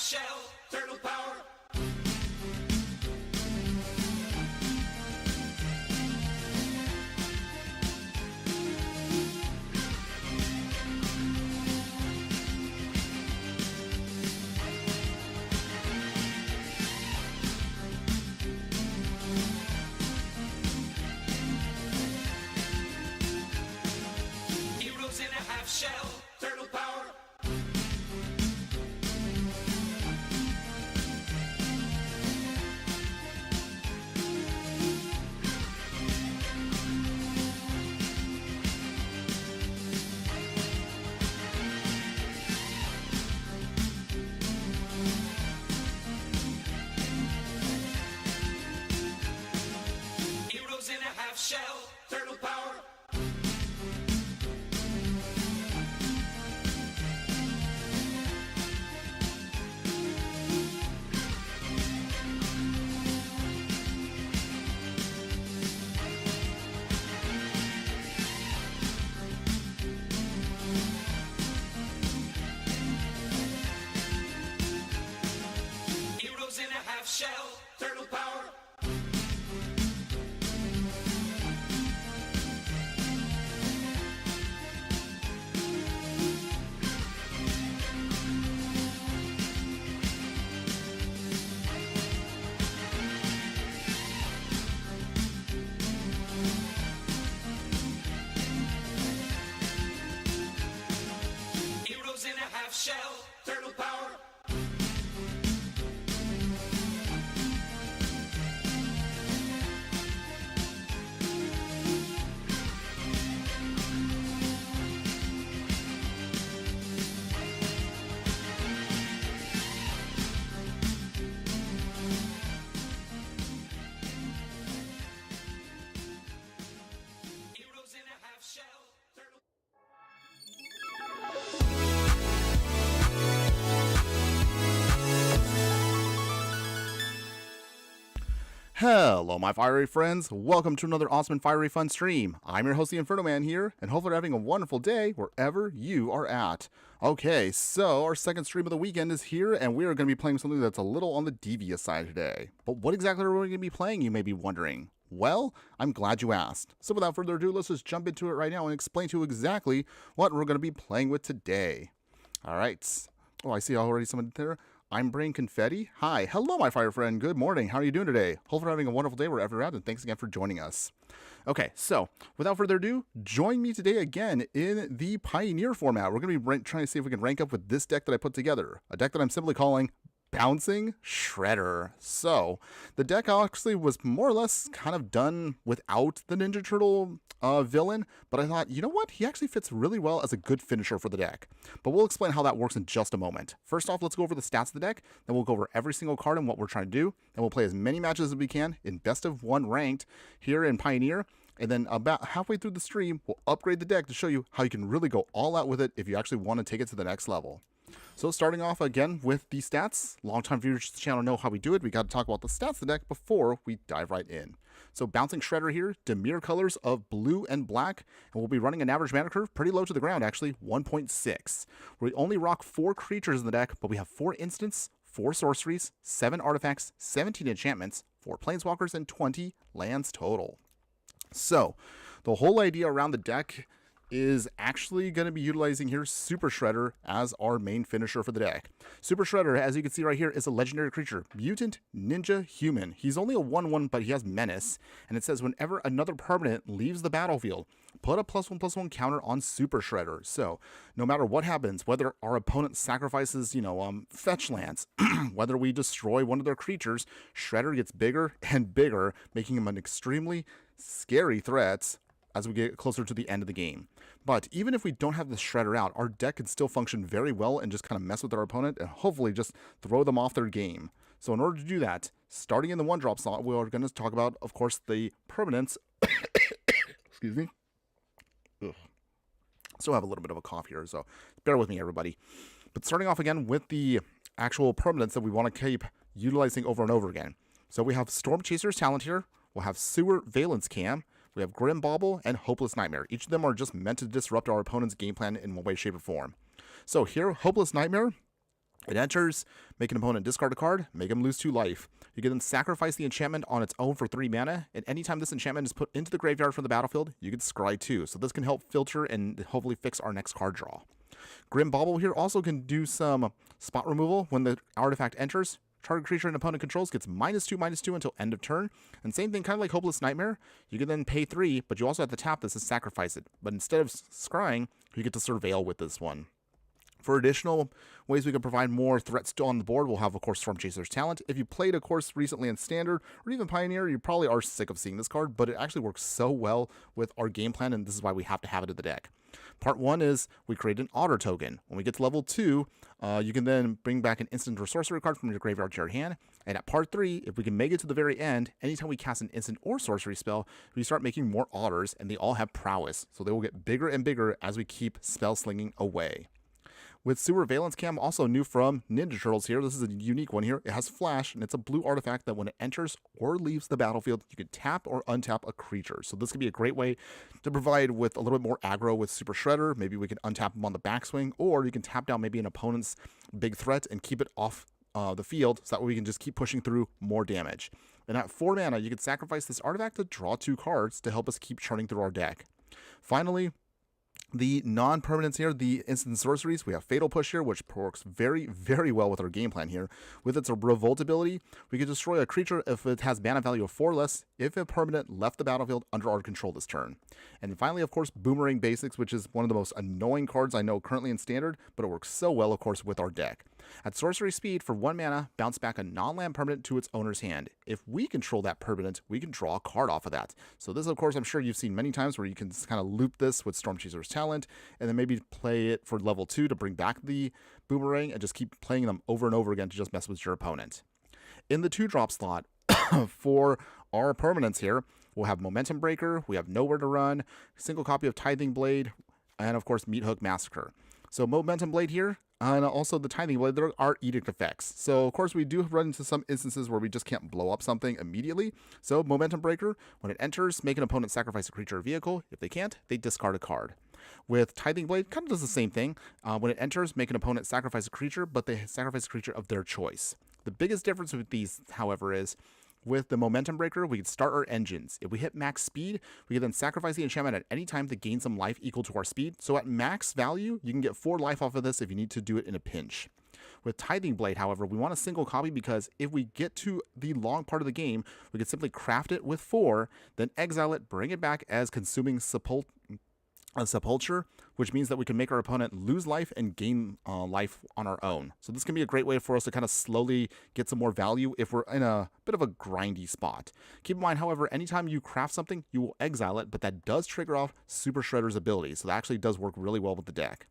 shell, turtle power. Heroes in a half shell, turtle power. Heroes in a half shell, turtle power. Heroes in a half shell, turtle power. Heroes in a half shell, turtle power. Heroes in a half shell, turtle. Hello my fiery friends, welcome to another awesome and fiery fun stream. I'm your host the Infernoman here, and hopefully you're having a wonderful day wherever you are at. Okay, so our second stream of the weekend is here, and we are going to be playing something that's a little on the devious side today. But what exactly are we going to be playing, you may be wondering? Well, I'm glad you asked. So without further ado, let's just jump into it right now and explain to you exactly what we're going to be playing with today. Alright, oh I see already someone there. I'm Brain Confetti. Hi. Hello, my fire friend. Good morning. How are you doing today? Hopefully you're having a wonderful day wherever you're at, and thanks again for joining us. Okay, so without further ado, join me today again in the Pioneer format. We're going to be trying to see if we can rank up with this deck that I put together. A deck that I'm simply calling Bouncing Shredder. So, the deck actually was more or less kind of done without the Ninja Turtle villain, but I thought, you know what? He actually fits really well as a good finisher for the deck. But we'll explain how that works in just a moment. First off, let's go over the stats of the deck, then we'll go over every single card and what we're trying to do, and we'll play as many matches as we can in best of one ranked here in Pioneer. And then about halfway through the stream, we'll upgrade the deck to show you how you can really go all out with it if you actually want to take it to the next level. So starting off again with the stats, longtime viewers to the channel know how we do it. We got to talk about the stats of the deck before we dive right in. So Bouncing Shredder here, Dimir colors of blue and black, and we'll be running an average mana curve pretty low to the ground actually, 1.6. We only rock 4 creatures in the deck, but we have 4 instants, 4 sorceries, 7 artifacts, 17 enchantments, 4 planeswalkers, and 20 lands total. So the whole idea around the deck is actually going to be utilizing here Super Shredder as our main finisher for the deck. Super Shredder, as you can see right here, is a legendary creature. Mutant Ninja Human. He's only a 1/1, but he has Menace. And it says whenever another permanent leaves the battlefield, put a +1/+1 counter on Super Shredder. So, no matter what happens, whether our opponent sacrifices, fetch lands, whether we destroy one of their creatures, Shredder gets bigger and bigger, making him an extremely scary threat as we get closer to the end of the game. But even if we don't have the Shredder out, our deck can still function very well and just kind of mess with our opponent and hopefully just throw them off their game. So in order to do that, starting in the 1-drop slot, we're going to talk about, of course, the permanents. Excuse me. Ugh. Still have a little bit of a cough here, so bear with me, everybody. But starting off again with the actual permanents that we want to keep utilizing over and over again. So we have Storm Chaser's Talent here. We'll have Sewer Valence Cam. We have Grim Bauble and Hopeless Nightmare. Each of them are just meant to disrupt our opponent's game plan in one way, shape, or form. So here, Hopeless Nightmare It enters, make an opponent discard a card, make him lose 2 life. You can then sacrifice the enchantment on its own for 3 mana, and anytime this enchantment is put into the graveyard from the battlefield, you can scry 2. So this can help filter and hopefully fix our next card draw. Grim Bauble here also can do some spot removal when the artifact enters. Target creature an opponent controls gets -2/-2 until end of turn. And same thing, kind of like Hopeless Nightmare. You can then pay 3, but you also have to tap this to sacrifice it. But instead of scrying, you get to Surveil with this one. For additional ways we can provide more threats on the board, we'll have, of course, Stormchaser's Talent. If you played, of course, recently in Standard or even Pioneer, you probably are sick of seeing this card, but it actually works so well with our game plan, and this is why we have to have it in the deck. Part 1 is we create an Otter token. When we get to level 2, you can then bring back an instant or sorcery card from your graveyard to your hand. And at part 3, if we can make it to the very end, anytime we cast an instant or sorcery spell, we start making more Otters, and they all have prowess. So they will get bigger and bigger as we keep spell slinging away. With Sewer Valence Cam, also new from Ninja Turtles here. This is a unique one here. It has Flash, and it's a blue artifact that when it enters or leaves the battlefield, you can tap or untap a creature. So this could be a great way to provide with a little bit more aggro with Super Shredder. Maybe we can untap him on the backswing, or you can tap down maybe an opponent's big threat and keep it off the field, so that way we can just keep pushing through more damage. And at 4 mana, you can sacrifice this artifact to draw 2 cards to help us keep churning through our deck. Finally, the non-permanents here, the instant sorceries, we have Fatal Push here, which works very, very well with our game plan here. With its Revolt ability, we can destroy a creature if it has mana value of 4 or less, if a permanent left the battlefield under our control this turn. And finally, of course, Boomerang Basics, which is one of the most annoying cards I know currently in Standard, but it works so well, of course, with our deck. At sorcery speed, for 1 mana, bounce back a non-land permanent to its owner's hand. If we control that permanent, we can draw a card off of that. So this, of course, I'm sure you've seen many times where you can kind of loop this with Stormchaser's Talent, and then maybe play it for level 2 to bring back the Boomerang, and just keep playing them over and over again to just mess with your opponent. In the 2-drop slot, for our permanents here, we'll have Momentum Breaker, we have Nowhere to Run, single copy of Tithing Blade, and of course Meat Hook Massacre. So Momentum Blade here, and also the Tithing Blade, there are edict effects. So of course we do run into some instances where we just can't blow up something immediately. So Momentum Breaker, when it enters, make an opponent sacrifice a creature or vehicle. If they can't, they discard a card. With Tithing Blade, kind of does the same thing. When it enters, make an opponent sacrifice a creature, but they sacrifice a creature of their choice. The biggest difference with these, however, is with the Momentum Breaker, we can start our engines. If we hit max speed, we can then sacrifice the enchantment at any time to gain some life equal to our speed. So at max value, you can get 4 life off of this if you need to do it in a pinch. With Tithing Blade, however, we want a single copy because if we get to the long part of the game, we can simply craft it with 4, then exile it, bring it back as Consuming Sepulture, which means that we can make our opponent lose life and gain life on our own. So this can be a great way for us to kind of slowly get some more value if we're in a bit of a grindy spot. Keep in mind, however, anytime you craft something, you will exile it, but that does trigger off Super Shredder's ability, so that actually does work really well with the deck.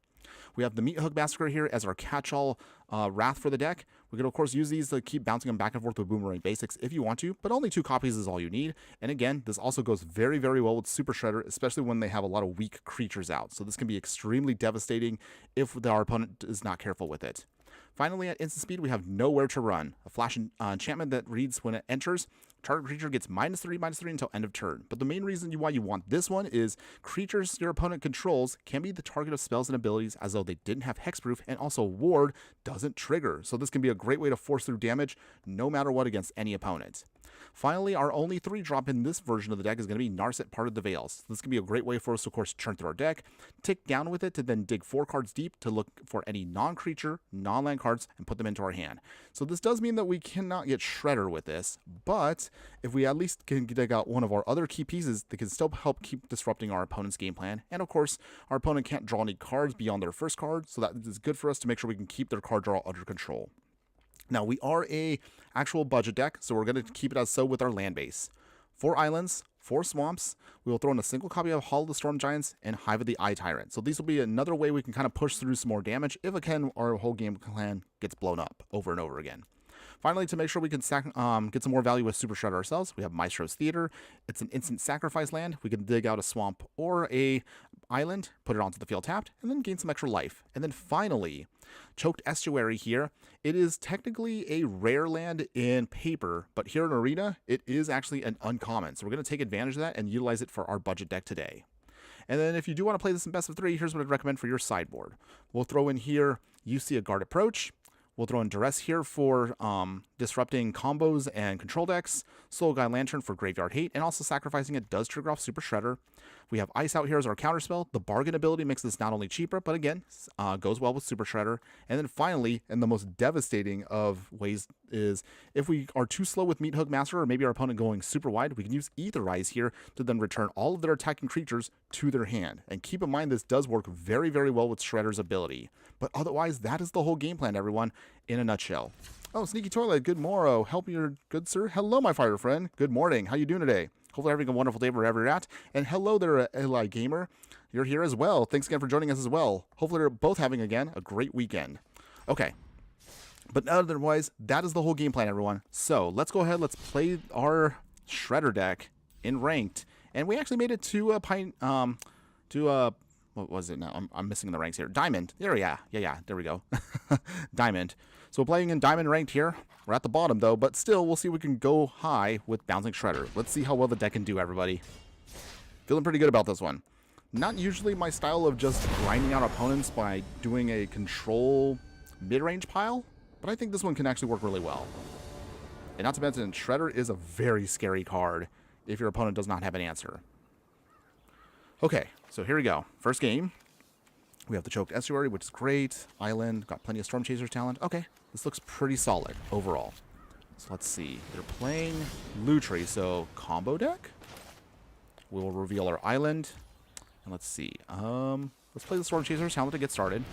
We have the Meat Hook Massacre here as our catch-all wrath for the deck. We can, of course, use these to keep bouncing them back and forth with Boomerang Basics if you want to, but only 2 copies is all you need. And again, this also goes very, very well with Super Shredder, especially when they have a lot of weak creatures out. So this can be extremely devastating if our opponent is not careful with it. Finally, at instant speed, we have Nowhere to Run, a flash enchantment that reads when it enters, target creature gets -3/-3 until end of turn. But the main reason why you want this one is creatures your opponent controls can be the target of spells and abilities as though they didn't have hexproof, and also ward doesn't trigger. So this can be a great way to force through damage no matter what against any opponent. Finally, our only 3-drop in this version of the deck is going to be Narset, Part of the Veils. This can be a great way for us to, of course, churn through our deck, tick down with it to then dig 4 cards deep to look for any non-creature, non-land cards, and put them into our hand. So this does mean that we cannot get Shredder with this, but if we at least can dig out one of our other key pieces, they can still help keep disrupting our opponent's game plan. And of course, our opponent can't draw any cards beyond their first card, so that is good for us to make sure we can keep their card draw under control. Now, we are a actual budget deck, so we're going to keep it as so with our land base. 4 islands, 4 swamps. We will throw in a single copy of Hall of the Storm Giants and Hive of the Eye Tyrant. So these will be another way we can kind of push through some more damage if again our whole game plan gets blown up over and over again. Finally, to make sure we can get some more value with Super Shredder ourselves, we have Maestro's Theater. It's an instant sacrifice land. We can dig out a swamp or a island, put it onto the field tapped, and then gain some extra life. And then finally, Choked Estuary here. It is technically a rare land in paper, but here in Arena, it is actually an uncommon. So we're going to take advantage of that and utilize it for our budget deck today. And then if you do want to play this in best of 3, here's what I'd recommend for your sideboard. We'll throw in here, you see a Guard Approach. We'll throw in Duress here for disrupting combos and control decks. Soul Guide Lantern for Graveyard Hate, and also sacrificing it does trigger off Super Shredder. We have Ice Out here as our counterspell. The Bargain ability makes this not only cheaper, but again, goes well with Super Shredder. And then finally, and the most devastating of ways is if we are too slow with Meat Hook Master, or maybe our opponent going super wide, we can use Aetherize here to then return all of their attacking creatures to their hand. And keep in mind, this does work very, very well with Shredder's ability. But otherwise, that is the whole game plan, everyone, in a nutshell. Oh, Sneaky Toilet, good morrow. Help your good sir. Hello, my fire friend. Good morning. How you doing today? Hopefully having a wonderful day wherever you're at. And hello there, Eli Gamer. You're here as well. Thanks again for joining us as well. Hopefully you're both having, again, a great weekend. Okay. But otherwise, that is the whole game plan, everyone. So let's go ahead. Let's play our Shredder deck in ranked. And we actually made it to what was it now? I'm missing the ranks here. Diamond. There, yeah. There we go. Diamond. So we're playing in Diamond ranked here. We're at the bottom, though, but still, we'll see if we can go high with Bouncing Shredder. Let's see how well the deck can do, everybody. Feeling pretty good about this one. Not usually my style of just grinding out opponents by doing a control mid-range pile, but I think this one can actually work really well. And not to mention, Shredder is a very scary card if your opponent does not have an answer. Okay, so here we go. First game. We have the Choked Estuary, which is great. Island, got plenty of Storm Chasers talent. Okay, this looks pretty solid overall. So let's see. They're playing Lutri, so combo deck. We'll reveal our island. And let's see. Let's play the Storm Chasers talent to get started.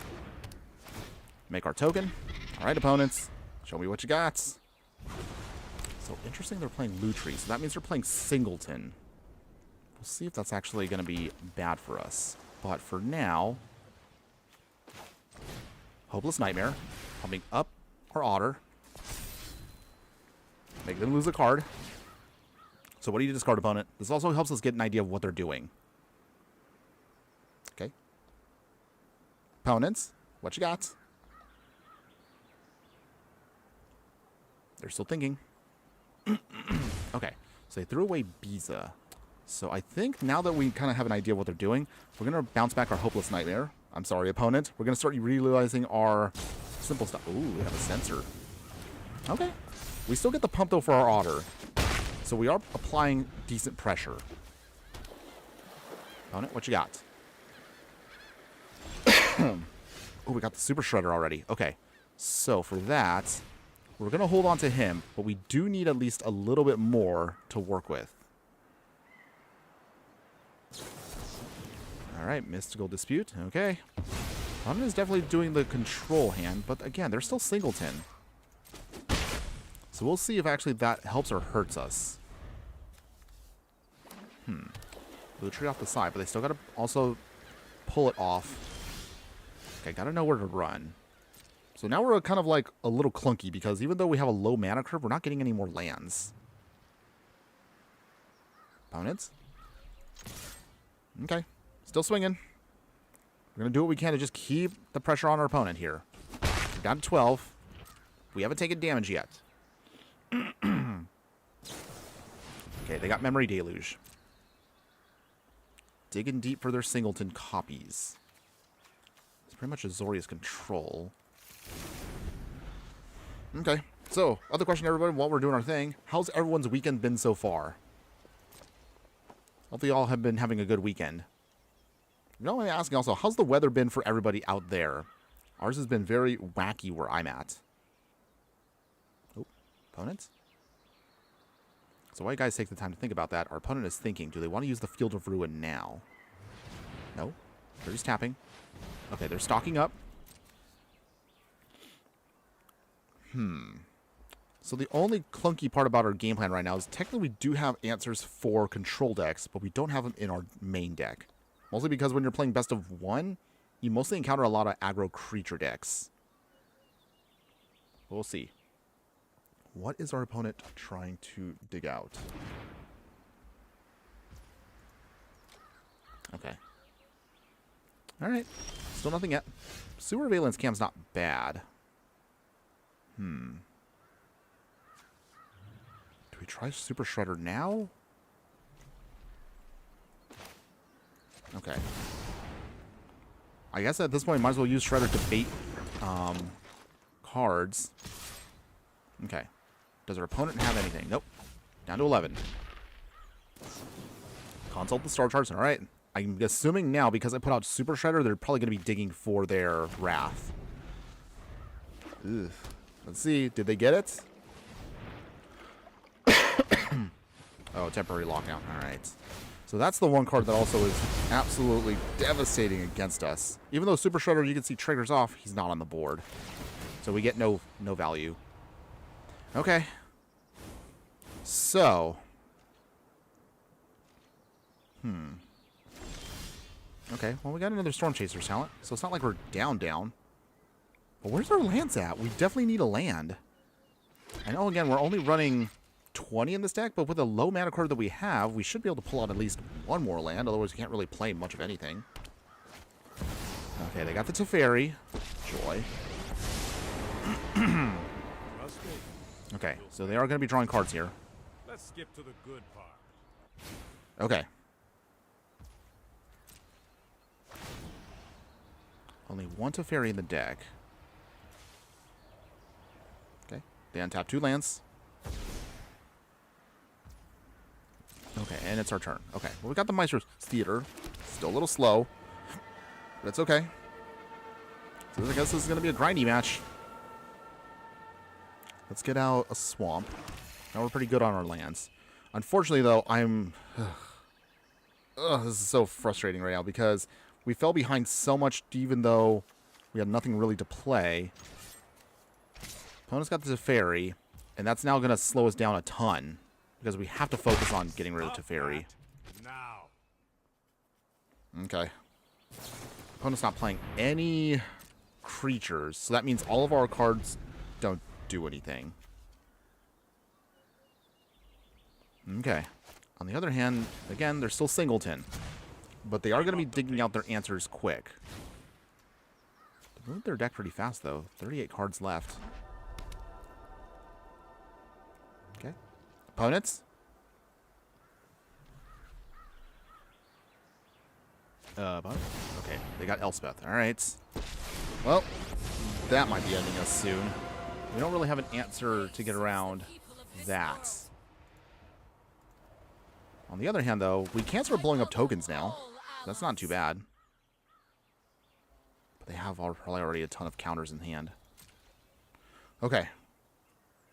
Make our token. All right, opponents. Show me what you got. So interesting they're playing Lutri, so that means they're playing Singleton. We'll see if that's actually going to be bad for us. But for now, Hopeless Nightmare, pumping up our Otter. Make them lose a card. So what do you discard, opponent? This also helps us get an idea of what they're doing. Okay. Opponents, what you got? They're still thinking. Okay, so they threw away Biza. So I think now that we kind of have an idea of what they're doing, we're going to bounce back our Hopeless Nightmare. I'm sorry, opponent. We're going to start realizing our simple stuff. Ooh, we have a sensor. Okay. We still get the pump, though, for our Otter. So we are applying decent pressure. Opponent, what you got? Oh, we got the Super Shredder already. Okay. So for that, we're going to hold on to him, but we do need at least a little bit more to work with. Alright, Mystical Dispute. Okay. Opponent is definitely doing the control hand, but again, they're still Singleton. So we'll see if actually that helps or hurts us. Lutri off the side, but they still gotta also pull it off. Okay, gotta know where to run. So now we're kind of like a little clunky, because even though we have a low mana curve, we're not getting any more lands. Opponents? Okay. Still swinging. We're going to do what we can to just keep the pressure on our opponent here. We're down to 12. We haven't taken damage yet. Okay, they got Memory Deluge. Digging deep for their Singleton copies. It's pretty much Azorius control. Okay, so, other question, everybody, while we're doing our thing. How's everyone's weekend been so far? Hopefully you all have been having a good weekend. You know, I'm asking also, how's the weather been for everybody out there? Ours has been very wacky where I'm at. Oh, opponents? So why you guys take the time to think about that? Our opponent is thinking, do they want to use the Field of Ruin now? No. They're just tapping. Okay, they're stocking up. So the only clunky part about our game plan right now is technically we do have answers for control decks, but we don't have them in our main deck. Mostly because when you're playing best of one, you mostly encounter a lot of aggro creature decks. We'll see. What is our opponent trying to dig out? Okay. Alright. Still nothing yet. Sewer Valence Cam's not bad. Do we try Super Shredder now? Okay. I guess at this point, might as well use Shredder to bait cards. Okay. Does our opponent have anything? Nope. Down to 11. Consult the star charts. All right. I'm assuming now, because I put out Super Shredder, they're probably going to be digging for their Wrath. Ugh. Let's see. Did they get it? Oh, temporary lockdown. All right. So that's the one card that also is absolutely devastating against us. Even though Super Shredder, you can see, triggers off, he's not on the board. So we get no value. Okay. So. Okay, well, we got another Storm Chaser talent, so it's not like we're down. But where's our lands at? We definitely need a land. I know, again, we're only running 20 in this deck, but with the low mana card that we have, we should be able to pull out at least one more land, otherwise we can't really play much of anything. Okay, they got the Teferi. Joy. Okay, so they are going to be drawing cards here. Let's skip to the good part. Okay. Only one Teferi in the deck. Okay, they untap 2 lands. Okay, and it's our turn. Okay, well, we got the Maestro's Theater. Still a little slow, but it's okay. So I guess this is going to be a grindy match. Let's get out a Swamp. Now we're pretty good on our lands. Unfortunately, though, this is so frustrating right now because we fell behind so much even though we had nothing really to play. Opponent's got the Teferi, and that's now going to slow us down a ton because we have to focus on getting rid of Teferi. Now. Okay. Opponent's not playing any creatures, so that means all of our cards don't do anything. Okay. On the other hand, again, they're still singleton. But they are going to be digging out their answers quick. They moved their deck pretty fast, though. 38 cards left. Okay. Opponents? Opponent? Okay, they got Elspeth. All right. Well, that might be ending us soon. We don't really have an answer to get around that. On the other hand, though, we can start blowing up tokens now. That's not too bad. But they have probably already a ton of counters in hand. Okay.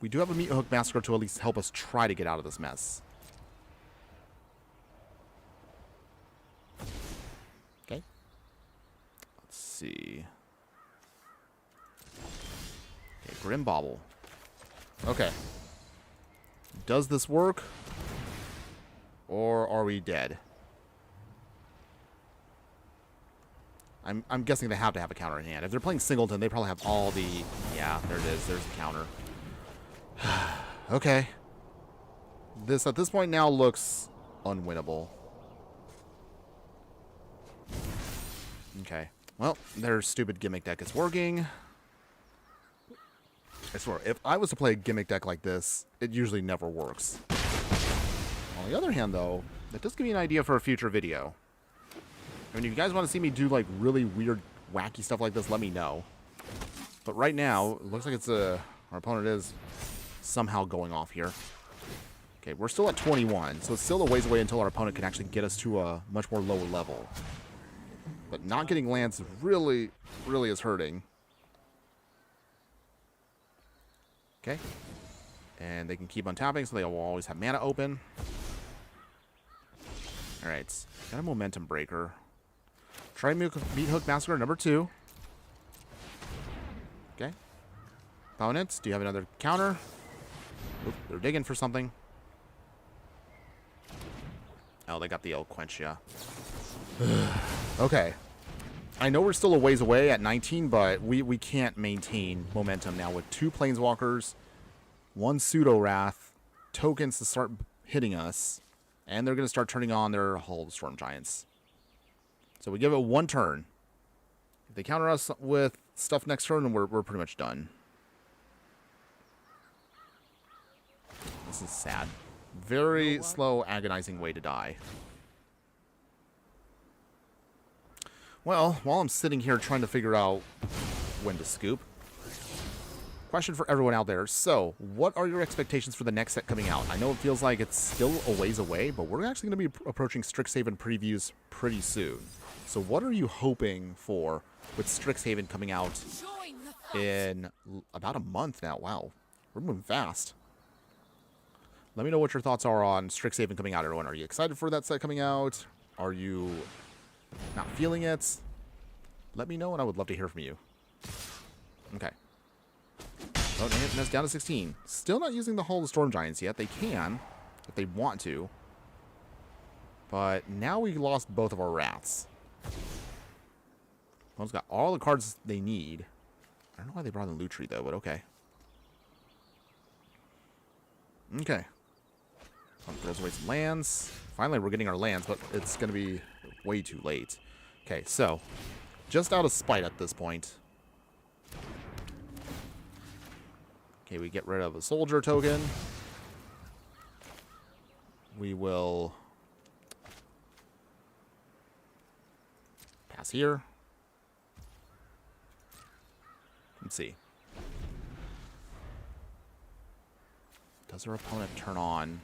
We do have a Meat Hook Massacre to at least help us try to get out of this mess. Okay. Let's see. Okay, Grim Bauble. Okay. Does this work? Or are we dead? I'm guessing they have to have a counter in hand. If they're playing Singleton, they probably have all the... Yeah, there it is. There's the counter. Okay. This, at this point now, looks unwinnable. Okay. Well, their stupid gimmick deck is working. I swear, if I was to play a gimmick deck like this, it usually never works. On the other hand, though, that does give me an idea for a future video. I mean, if you guys want to see me do, like, really weird, wacky stuff like this, let me know. But right now, it looks like it's our opponent is somehow going off here. Okay, we're still at 21, so it's still a ways away until our opponent can actually get us to a much more lower level. But not getting lands really, really is hurting. Okay. And they can keep on tapping, so they will always have mana open. Alright, got a Momentum Breaker. Try Meat Hook Massacre number 2. Okay. Opponents, do you have another counter? Oop, they're digging for something. Oh, they got the El Quench, yeah. Okay. I know we're still a ways away at 19, but we can't maintain momentum now with 2 Planeswalkers, 1 Pseudo-Wrath, tokens to start hitting us, and they're going to start turning on their Hall of Storm Giants. So we give it 1 turn. If they counter us with stuff next turn, we're pretty much done. This is sad. Very slow, agonizing way to die. Well, while I'm sitting here trying to figure out when to scoop, question for everyone out there. So, what are your expectations for the next set coming out? I know it feels like it's still a ways away, but we're actually going to be approaching Strixhaven previews pretty soon. So, what are you hoping for with Strixhaven coming out in about a month now? Wow, we're moving fast. Let me know what your thoughts are on Strixhaven coming out, everyone. Are you excited for that set coming out? Are you not feeling it? Let me know, and I would love to hear from you. Okay. Oh, dang it. That's down to 16. Still not using the Hall of Storm Giants yet. They can, if they want to. But now we lost both of our rats. One's got all the cards they need. I don't know why they brought in Loot Tree, though, but okay. Okay. Throws away some lands. Finally, we're getting our lands, but it's going to be way too late. Okay, so just out of spite at this point. Okay, we get rid of a soldier token. We will pass here. Let's see. Does our opponent turn on?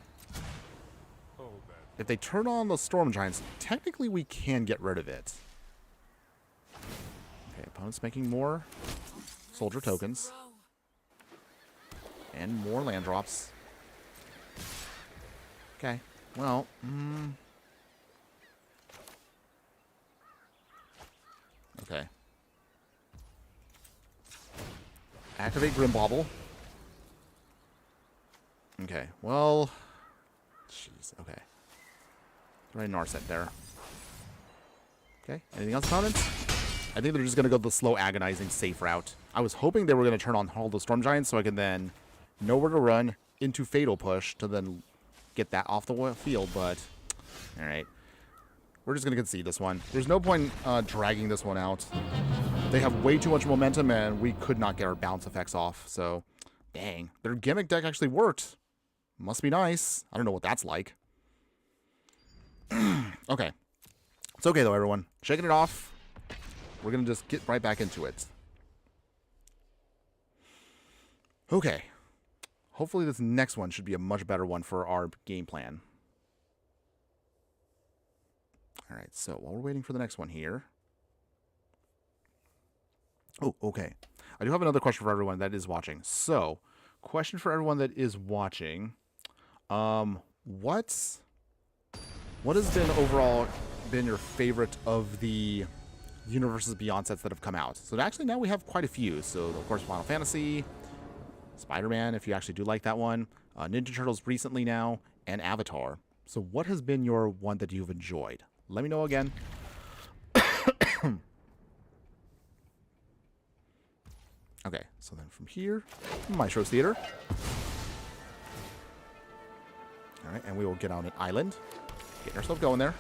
If they turn on the Storm Giants, technically we can get rid of it. Okay, opponent's making more soldier tokens. And more land drops. Okay, well, okay. Activate Grimbauble. Okay, well, jeez, okay. Right, Narset there. Okay, anything else, opponents? I think they're just going to go the slow, agonizing, safe route. I was hoping they were going to turn on Hall of the Storm Giants so I can then know where to run into Fatal Push to then get that off the field, but alright. We're just going to concede this one. There's no point dragging this one out. They have way too much momentum, and we could not get our bounce effects off, so dang. Their gimmick deck actually worked. Must be nice. I don't know what that's like. Okay. It's okay, though, everyone. Shaking it off. We're going to just get right back into it. Okay. Hopefully this next one should be a much better one for our game plan. Alright, so while we're waiting for the next one here. Oh, okay. I do have another question for everyone that is watching. So, question for everyone that is watching. What has been overall been your favorite of the Universes Beyond sets that have come out? So actually now we have quite a few. So of course Final Fantasy, Spider-Man, if you actually do like that one, Ninja Turtles recently now, and Avatar. So what has been your one that you've enjoyed? Let me know again. Okay, so then from here, Maestro's Theater. Alright, and we will get on an island. Get ourselves going there.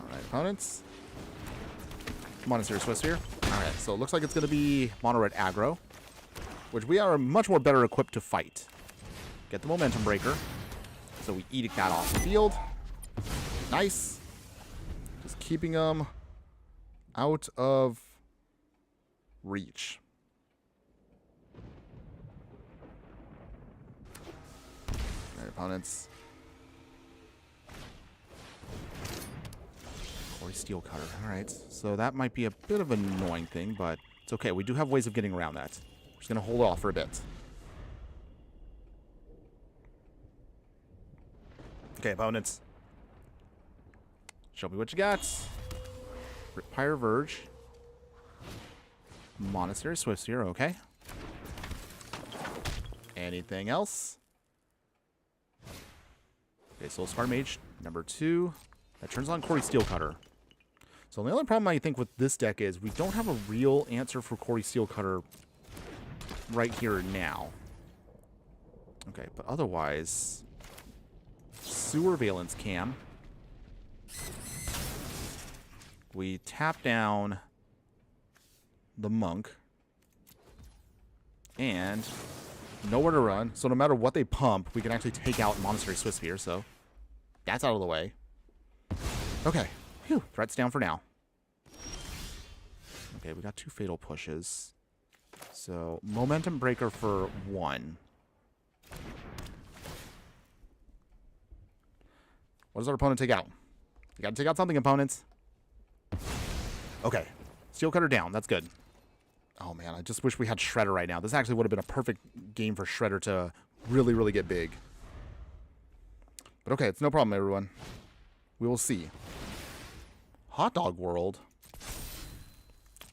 Alright, opponents. Monastery Swiss here. Alright, so it looks like it's going to be mono red aggro, which we are much more better equipped to fight. Get the momentum breaker. So we edict that off the field. Nice. Just keeping them out of reach. Alright, opponents. Corey Steel Cutter. Alright, so that might be a bit of an annoying thing, but it's okay. We do have ways of getting around that. We're just going to hold off for a bit. Okay, opponents. Show me what you got. Pyre Verge. Monastery Swift here, okay. Anything else? Okay, Soul Scar Mage, number 2. That turns on Corey Steel Cutter. So the only problem I think with this deck is we don't have a real answer for Corey Steel Cutter right here and now. Okay, but otherwise, Sewer Valence Cam. We tap down the Monk. And nowhere to run. So no matter what they pump, we can actually take out Monastery Swiss here. So that's out of the way. Okay. Phew. Threats down for now. Okay, we got 2 fatal pushes. So, momentum breaker for 1. What does our opponent take out? You gotta take out something, opponents. Okay. Steel Cutter down. That's good. Oh, man. I just wish we had Shredder right now. This actually would have been a perfect game for Shredder to really, really get big. But okay, it's no problem, everyone. We will see. Hot Dog World.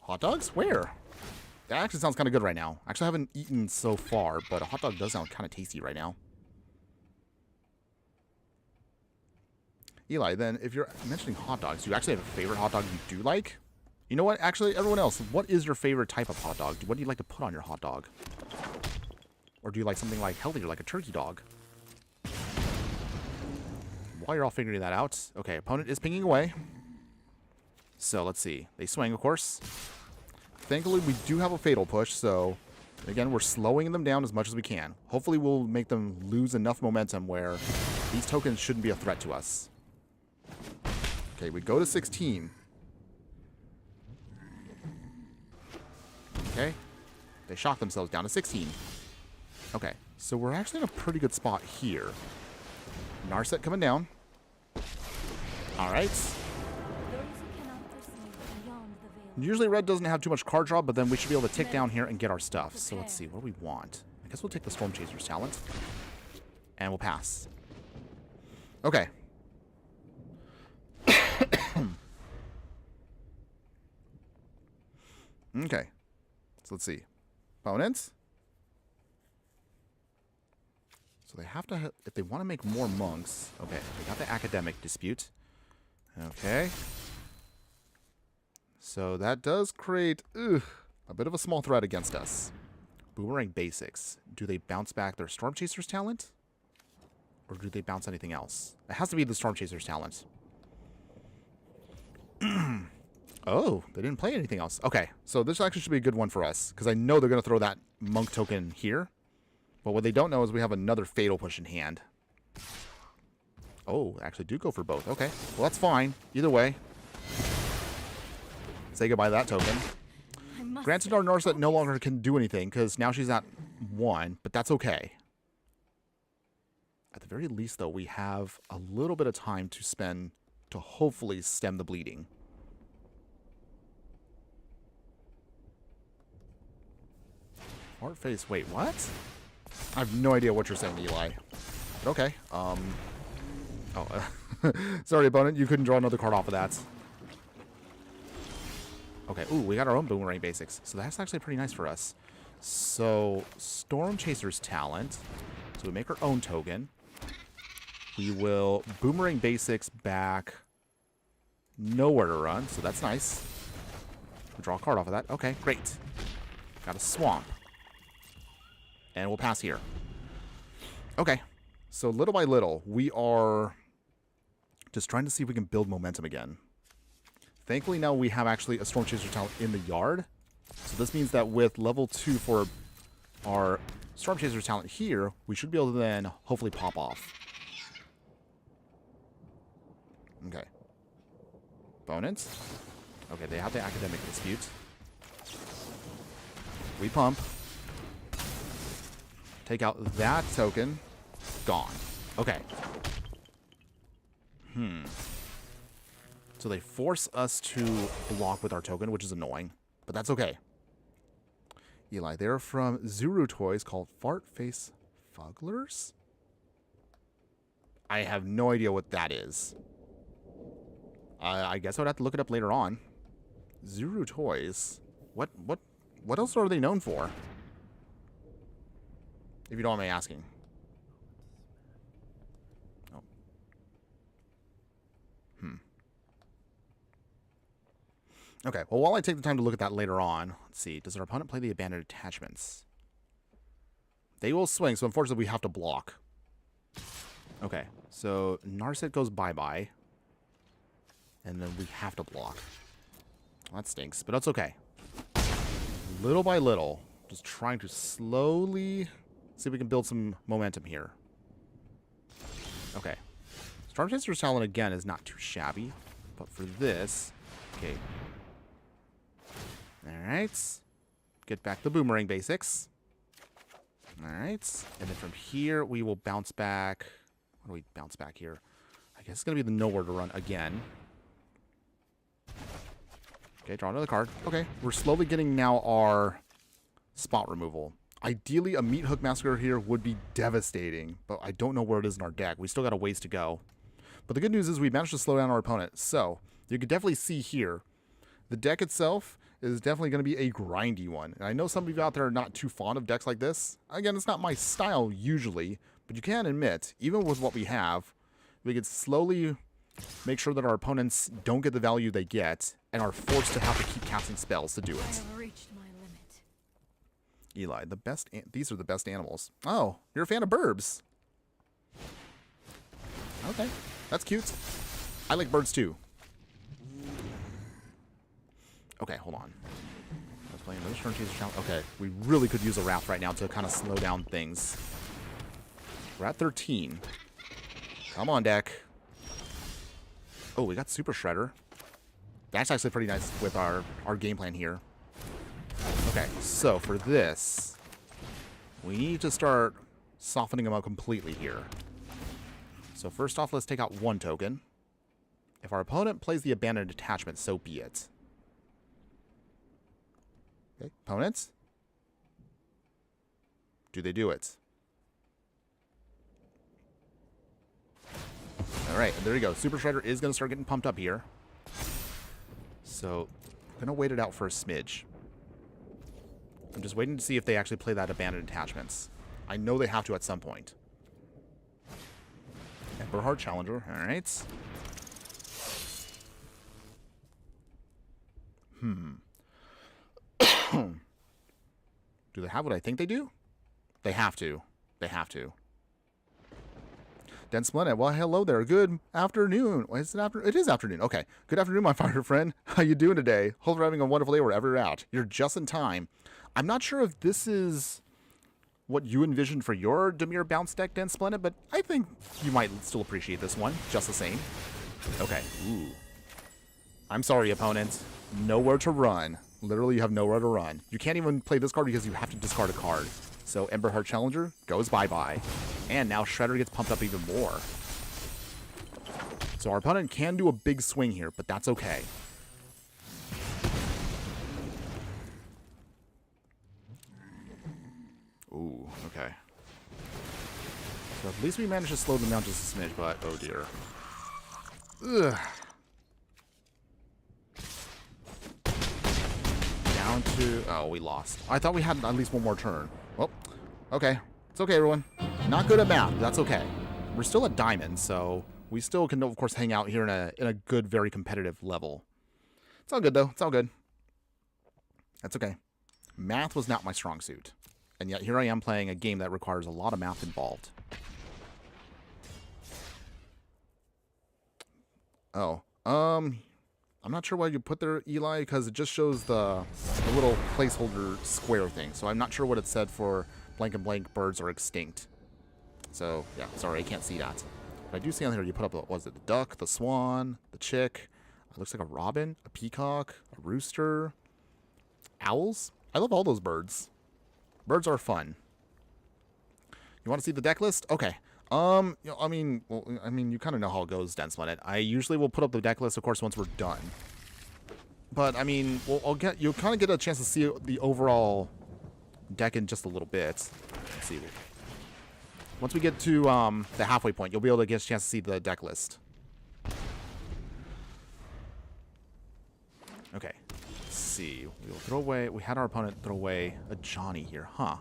Hot dogs? Where? That actually sounds kind of good right now. Actually, I haven't eaten so far, but a hot dog does sound kind of tasty right now. Eli, then, if you're mentioning hot dogs, do you actually have a favorite hot dog you do like? You know what? Actually, everyone else, what is your favorite type of hot dog? What do you like to put on your hot dog? Or do you like something like healthier, like a turkey dog? While you're all figuring that out, okay, opponent is pinging away. So, let's see. They swing, of course. Thankfully, we do have a fatal push, so again, we're slowing them down as much as we can. Hopefully, we'll make them lose enough momentum where these tokens shouldn't be a threat to us. Okay, we go to 16. Okay. They shock themselves down to 16. Okay, so we're actually in a pretty good spot here. Narset coming down. All right. Usually red doesn't have too much card draw, but then we should be able to tick down here and get our stuff. So let's see, what do we want? I guess we'll take the Storm Chaser's talent. And we'll pass. Okay. Okay. So let's see. Opponents. So they have to, if they want to make more monks. Okay, they got the academic dispute. Okay. So that does create a bit of a small threat against us. Boomerang basics. Do they bounce back their Storm Chaser's talent? Or do they bounce anything else? It has to be the Storm Chaser's talent. Oh, they didn't play anything else. Okay, so this actually should be a good one for us, because I know they're going to throw that monk token here. But what they don't know is we have another fatal push in hand. Oh, actually do go for both. Okay, well that's fine. Either way. Say goodbye to that token. Granted, our Narset no longer can do anything, because now she's at 1, but that's okay. At the very least, though, we have a little bit of time to spend to hopefully stem the bleeding. Art face. Wait, what? I have no idea what you're saying, Eli. But okay. Oh, sorry, opponent. You couldn't draw another card off of that. Okay. Ooh, we got our own Boomerang basics. So that's actually pretty nice for us. So, Storm Chaser's talent. So we make our own token. We will Boomerang basics back nowhere to run. So that's nice. We'll draw a card off of that. Okay, great. Got a swamp. And we'll pass here. Okay. So little by little, we are just trying to see if we can build momentum again. Thankfully, now we have actually a Storm Chaser talent in the yard. So this means that with level 2 for our Storm Chaser talent here, we should be able to then hopefully pop off. Okay. Opponents. Okay, they have the academic dispute. We pump. Take out that token. Gone. Okay. So they force us to block with our token, which is annoying. But that's okay. Eli, they're from Zuru Toys called Fart Face Fugglers? I have no idea what that is. I guess I would have to look it up later on. Zuru Toys. What else are they known for? If you don't mind me asking. Oh. Okay, well, while I take the time to look at that later on, let's see. Does our opponent play the abandoned attachments? They will swing, so unfortunately we have to block. Okay, so Narset goes bye-bye. And then we have to block. Well, that stinks, but that's okay. Little by little, just trying to slowly see if we can build some momentum here. Okay. Storm Chaser's talent, again, is not too shabby. But for this... Okay. Alright. Get back the boomerang basics. Alright. And then from here, we will bounce back. What do we bounce back here? I guess it's going to be the nowhere to run again. Okay, draw another card. Okay, we're slowly getting now our spot removal. Ideally, a Meat Hook Massacre here would be devastating, but I don't know where it is in our deck. We still got a ways to go. But the good news is we managed to slow down our opponent. So, you can definitely see here, the deck itself is definitely going to be a grindy one. And I know some of you out there are not too fond of decks like this. Again, it's not my style usually, but you can admit, even with what we have, we could slowly make sure that our opponents don't get the value they get and are forced to have to keep casting spells to do it. I have reached my limit. Eli, these are the best animals. Oh, you're a fan of burbs. Okay, that's cute. I like birds too. Okay, hold on. I was playing another Storm Chaser challenge. Okay, we really could use a Wrath right now to kind of slow down things. We're at 13. Come on, deck. Oh, we got Super Shredder. That's actually pretty nice with our game plan here. Okay, so for this, we need to start softening them up completely here. So first off, let's take out one token. If our opponent plays the Abandoned Attachment, so be it. Okay, opponents? Do they do it? Alright, there you go. Super Shredder is going to start getting pumped up here. So, I'm going to wait it out for a smidge. I'm just waiting to see if they actually play that Abandoned Attachments. I know they have to at some point. Emberheart Challenger, alright. Do they have what I think they do? They have to. They have to. Den Splendid. Well, hello there. Good afternoon. Is it afternoon? It is afternoon. Okay. Good afternoon, my fire friend. How you doing today? Hope you're having a wonderful day wherever you're at. You're just in time. I'm not sure if this is what you envisioned for your Dimir bounce deck, Den Splendid, but I think you might still appreciate this one just the same. Okay. Ooh. I'm sorry, opponent. Nowhere to run. Literally, you have nowhere to run. You can't even play this card because you have to discard a card. So Emberheart Challenger goes bye-bye. And now Shredder gets pumped up even more. So our opponent can do a big swing here, but that's okay. Ooh, okay. So at least we managed to slow them down just a smidge, but oh dear. Ugh. Down to... Oh, we lost. I thought we had at least one more turn. Well, okay. It's okay, everyone. Not good at math. That's okay. We're still at Diamond, so we still can, of course, hang out here in a good, very competitive level. It's all good, though. It's all good. That's okay. Math was not my strong suit. And yet here I am playing a game that requires a lot of math involved. Oh. I'm not sure why you put there, Eli, because it just shows the little placeholder square thing. So I'm not sure what it said for blank and blank birds are extinct. So, yeah, sorry, I can't see that. But I do see on here you put up, what was it, the duck, the swan, the chick. It looks like a robin, a peacock, a rooster, owls. I love all those birds. Birds are fun. You want to see the deck list? Okay. You know, I mean, you kind of know how it goes, Den Splendid. I usually will put up the deck list, of course, once we're done. But I mean, you'll kind of get a chance to see the overall deck in just a little bit. Let's see. Once we get to the halfway point, you'll be able to get a chance to see the deck list. Okay. Let's see. We'll throw away. We had our opponent throw away a Johnny here, huh?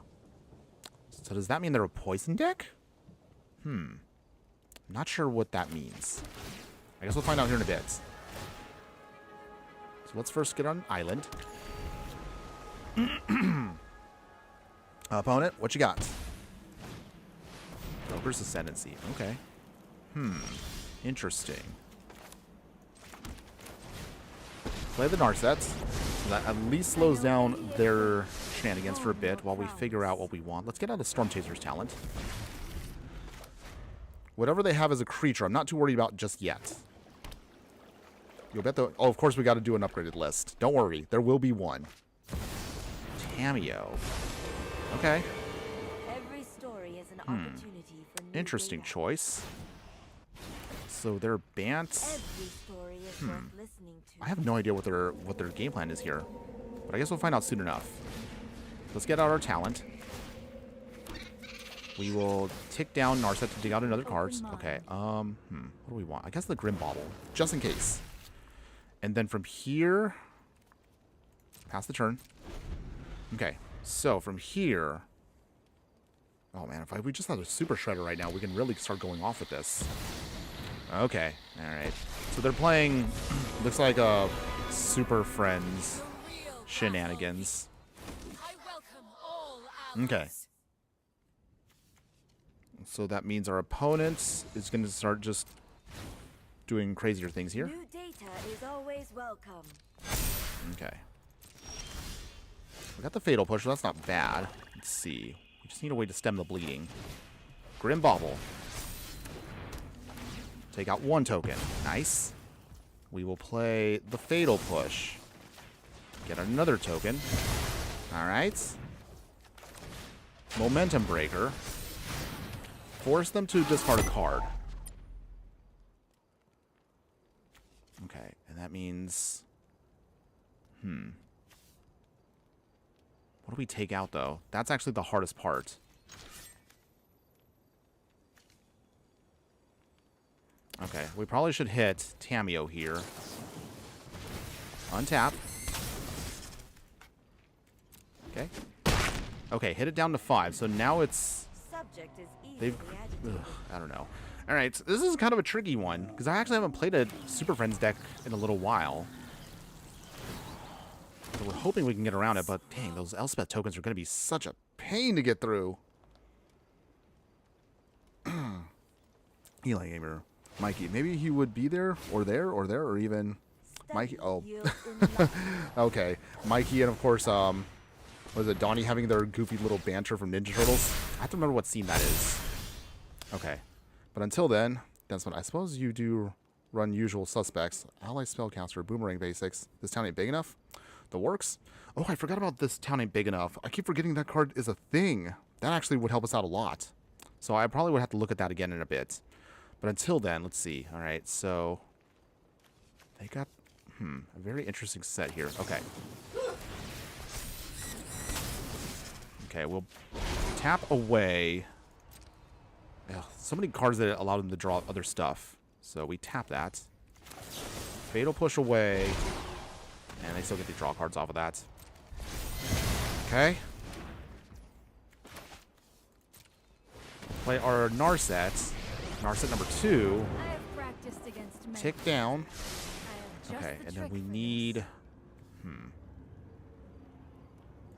So does that mean they're a poison deck? I'm not sure what that means. I guess we'll find out here in a bit. So let's first get on island. Opponent, what you got? Roper's Ascendancy. Okay. Interesting. Play the Narsets. So that at least slows down their shenanigans for a bit while we figure out what we want. Let's get out of Storm Chaser's talent. Whatever they have as a creature, I'm not too worried about just yet. You'll bet the... Oh, of course we got to do an upgraded list. Don't worry. There will be one. Tamio. Okay. Every story is an opportunity for new Interesting data. choice. So they're Bants. Every story is worth listening to. I have no idea what their game plan is here, but I guess we'll find out soon enough. Let's get out our talent. We will tick down Narset to dig out another cards. Okay. What do we want? I guess the Grim Bauble, just in case. And then from here, pass the turn. Okay. So from here, oh man, if we just had a Super Shredder right now, we can really start going off with this. Okay. All right. So they're playing, looks like a Super Friends shenanigans. Okay. So that means our opponent is going to start just doing crazier things here. New data is always welcome. Okay. We got the Fatal Push, so that's not bad. Let's see. We just need a way to stem the bleeding. Grim Bauble. Take out one token. Nice. We will play the Fatal Push. Get another token. Alright. Momentum Breaker. Force them to discard a card. Okay, and that means... What do we take out, though? That's actually the hardest part. Okay, we probably should hit Tamio here. Untap. Okay. Okay, hit it down to 5. So now it's... Subject is They've... easily agitated. I don't know. Alright, so this is kind of a tricky one, because I actually haven't played a Super Friends deck in a little while. So we're hoping we can get around it, but dang, those Elspeth tokens are going to be such a pain to get through. Eli Gamer. Mikey, maybe he would be there, or even... Mikey, oh. Yields in life. Okay. Mikey and, of course, was it Donnie having their goofy little banter from Ninja Turtles? I have to remember what scene that is. Okay. But until then, that's what I suppose you do run usual suspects. Ally Spellcaster, Boomerang Basics. This town ain't big enough? The works? Oh, I forgot about this town ain't big enough. I keep forgetting that card is a thing. That actually would help us out a lot. So I probably would have to look at that again in a bit. But until then, let's see. Alright, so... They got... a very interesting set here. Okay. Okay, we'll tap away. Ugh, so many cards that allow them to draw other stuff. So we tap that. Fatal Push away. And they still get the draw cards off of that. Okay. Play our Narset. Narset number 2. I have practiced against men. Tick down. I have just Okay, the and then trick we for need... this.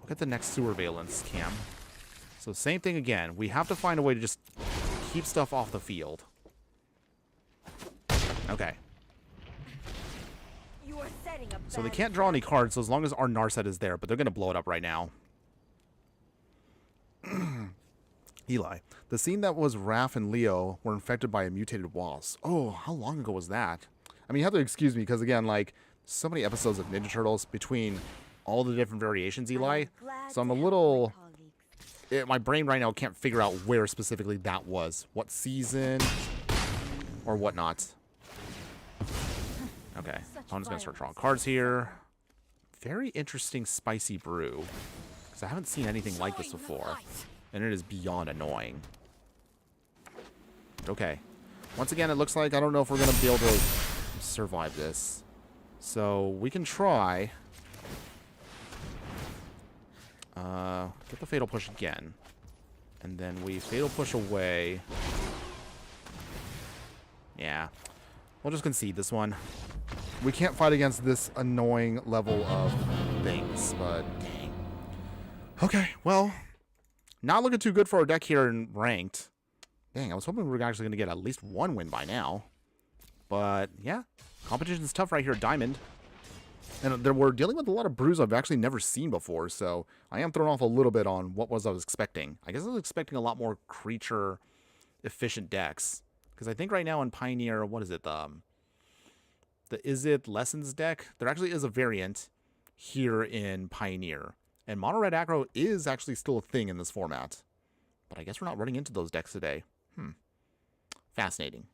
Look at the next Surveillance cam. So same thing again. We have to find a way to just keep stuff off the field. Okay. You are setting a So they bad can't draw any example. cards so as long as our Narset is there, but they're going to blow it up right now. Eli, the scene that was Raph and Leo were infected by a mutated wasp. Oh, how long ago was that? I mean, you have to excuse me because, again, like, so many episodes of Ninja Turtles between all the different variations, Eli. Glad So I'm to a help little... my colleagues. My brain right now can't figure out where specifically that was. What season or whatnot. Okay. I'm just going to start drawing cards here. Very interesting spicy brew. Because I haven't seen anything like this before. And it is beyond annoying. Okay. Once again, it looks like I don't know if we're going to be able to survive this. So we can try... get the Fatal Push again. And then we Fatal Push away. Yeah. We'll just concede this one. We can't fight against this annoying level of things, but dang. Okay, well, not looking too good for our deck here in Ranked. Dang, I was hoping we were actually going to get at least one win by now. But, yeah, competition's tough right here at Diamond. And we're dealing with a lot of brews I've actually never seen before, so I am thrown off a little bit on what I was expecting. I guess I was expecting a lot more creature-efficient decks. Because I think right now in Pioneer, what is it, the Is It Lessons deck? There actually is a variant here in Pioneer. And mono red aggro is actually still a thing in this format. But I guess we're not running into those decks today. Fascinating.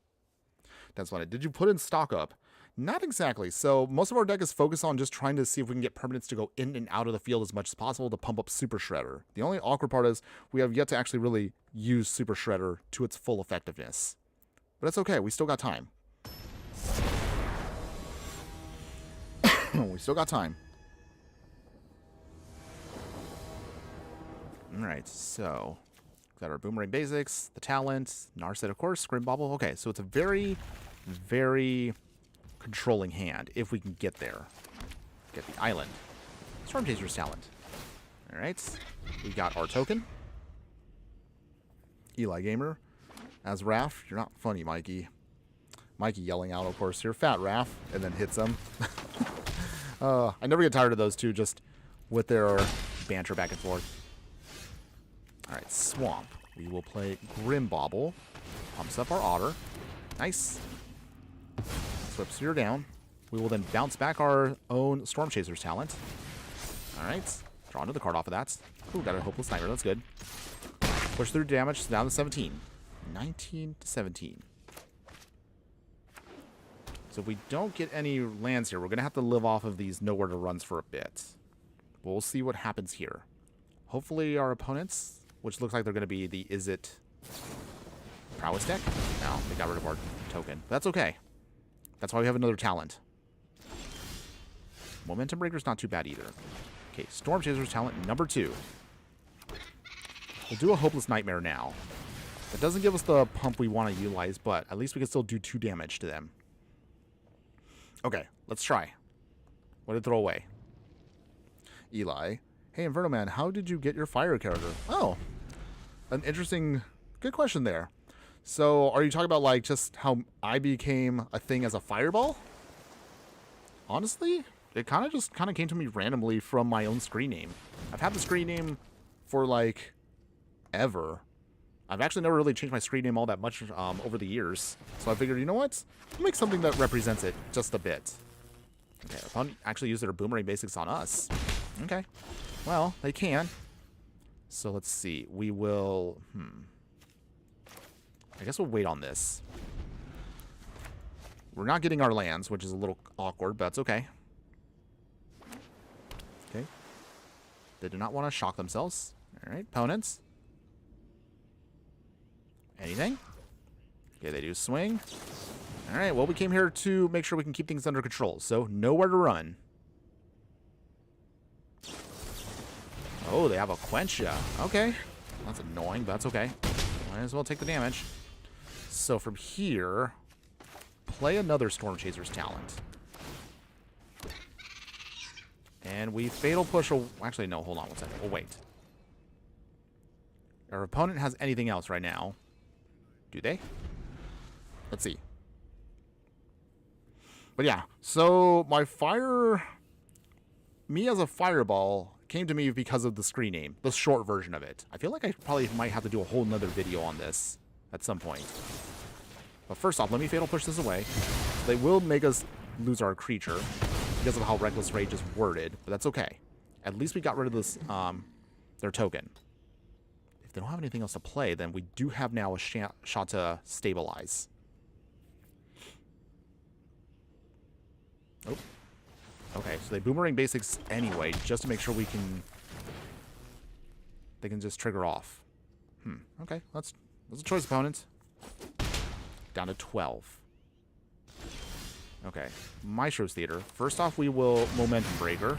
That's funny. Did you put in stock up? Not exactly. So most of our deck is focused on just trying to see if we can get permanents to go in and out of the field as much as possible to pump up Super Shredder. The only awkward part is we have yet to actually really use Super Shredder to its full effectiveness. But it's okay. We still got time. We still got time. Alright, so got our Boomerang Basics, the Talent, Narset, of course, Scrim Bobble. Okay, so it's a very, very controlling hand if we can get there. Get the island. Storm Chaser's Talent. Alright, we got our token. Eli Gamer. As Raph, you're not funny, Mikey. Mikey yelling out, of course, you're fat, Raph, and then hits him. I never get tired of those two, just with their banter back and forth. Alright, Swamp. We will play Grim Bobble. Pumps up our Otter. Nice. Flip Sphere down. We will then bounce back our own Storm Chaser's Talent. Alright. Draw another card off of that. Ooh, got a Hopeless Nightmare. That's good. Push through damage down to 17. 19 to 17. So if we don't get any lands here, we're going to have to live off of these nowhere to runs for a bit. We'll see what happens here. Hopefully our opponents, which looks like they're going to be the Is It Prowess deck? No, they got rid of our token. That's okay. That's why we have another talent. Momentum Breaker's not too bad either. Okay, Storm Chaser's Talent number 2. We'll do a Hopeless Nightmare now. That doesn't give us the pump we want to utilize, but at least we can still do 2 damage to them. Okay, let's try. What did it throw away? Eli. Hey, Infernoman, how did you get your fire character? Oh, an interesting, good question there. So, are you talking about, like, just how I became a thing as a fireball? Honestly, it kind of came to me randomly from my own screen name. I've had the screen name for, like, ever. I've actually never really changed my screen name all that much over the years. So I figured, you know what? I'll make something that represents it just a bit. Okay, our opponent actually used their Boomerang Basics on us. Okay. Well, they can. So let's see. We will... I guess we'll wait on this. We're not getting our lands, which is a little awkward, but that's okay. Okay. They do not want to shock themselves. Alright, opponents. Anything? Okay, they do swing. Alright, well, we came here to make sure we can keep things under control, so nowhere to run. Oh, they have a Quencha. Okay. That's annoying, but that's okay. Might as well take the damage. So from here, play another Storm Chaser's Talent. And we Fatal Push... Actually, no, hold on one second. We'll wait. Our opponent has anything else right now. Do they? Let's see. But yeah, so my fire... Me as a fireball came to me because of the screen name, the short version of it. I feel like I probably might have to do a whole nother video on this at some point. But first off, let me Fatal Push this away. They will make us lose our creature because of how Reckless Rage is worded, but that's okay. At least we got rid of this, their token. If they don't have anything else to play, then we do have now a shot to stabilize. Oh. Okay, so they Boomerang Basics anyway, just to make sure we can... They can just trigger off. Okay, that's a choice, opponent. Down to 12. Okay, Maestro's Theater. First off, we will Momentum Breaker.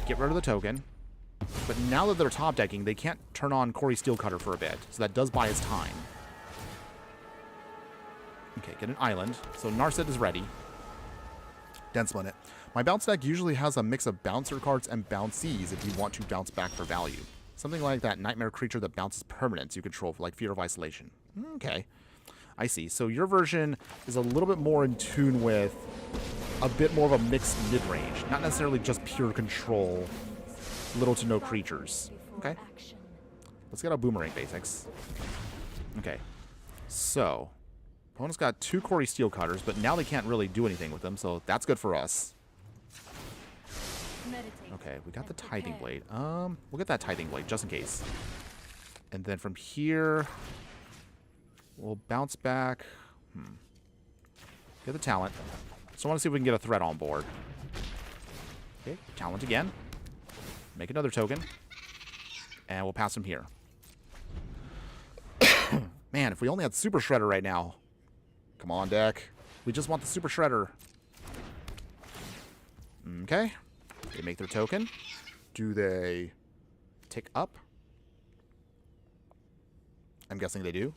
Get rid of the token. But now that they're top decking, they can't turn on Corey Steelcutter for a bit, so that does buy us time. Okay, get an island. So Narset is ready. Dense Limit. My bounce deck usually has a mix of bouncer cards and bouncees if you want to bounce back for value. Something like that nightmare creature that bounces permanents you control, for like Fear of Isolation. Okay, I see. So your version is a little bit more in tune with a bit more of a mixed mid-range, not necessarily just pure control, little to no creatures. Okay, let's get our Boomerang Basics. Okay, so opponent's got 2 Corey Steelcutters, but now they can't really do anything with them, so that's good for us. Meditate. Okay, we got the and Tithing prepare. Blade. We'll get that Tithing Blade just in case. And then from here, we'll bounce back. Get the talent. So I want to see if we can get a threat on board. Okay, talent again. Make another token. And we'll pass him here. Man, if we only had Super Shredder right now. Come on, deck. We just want the Super Shredder. Okay. They make their token. Do they tick up? I'm guessing they do.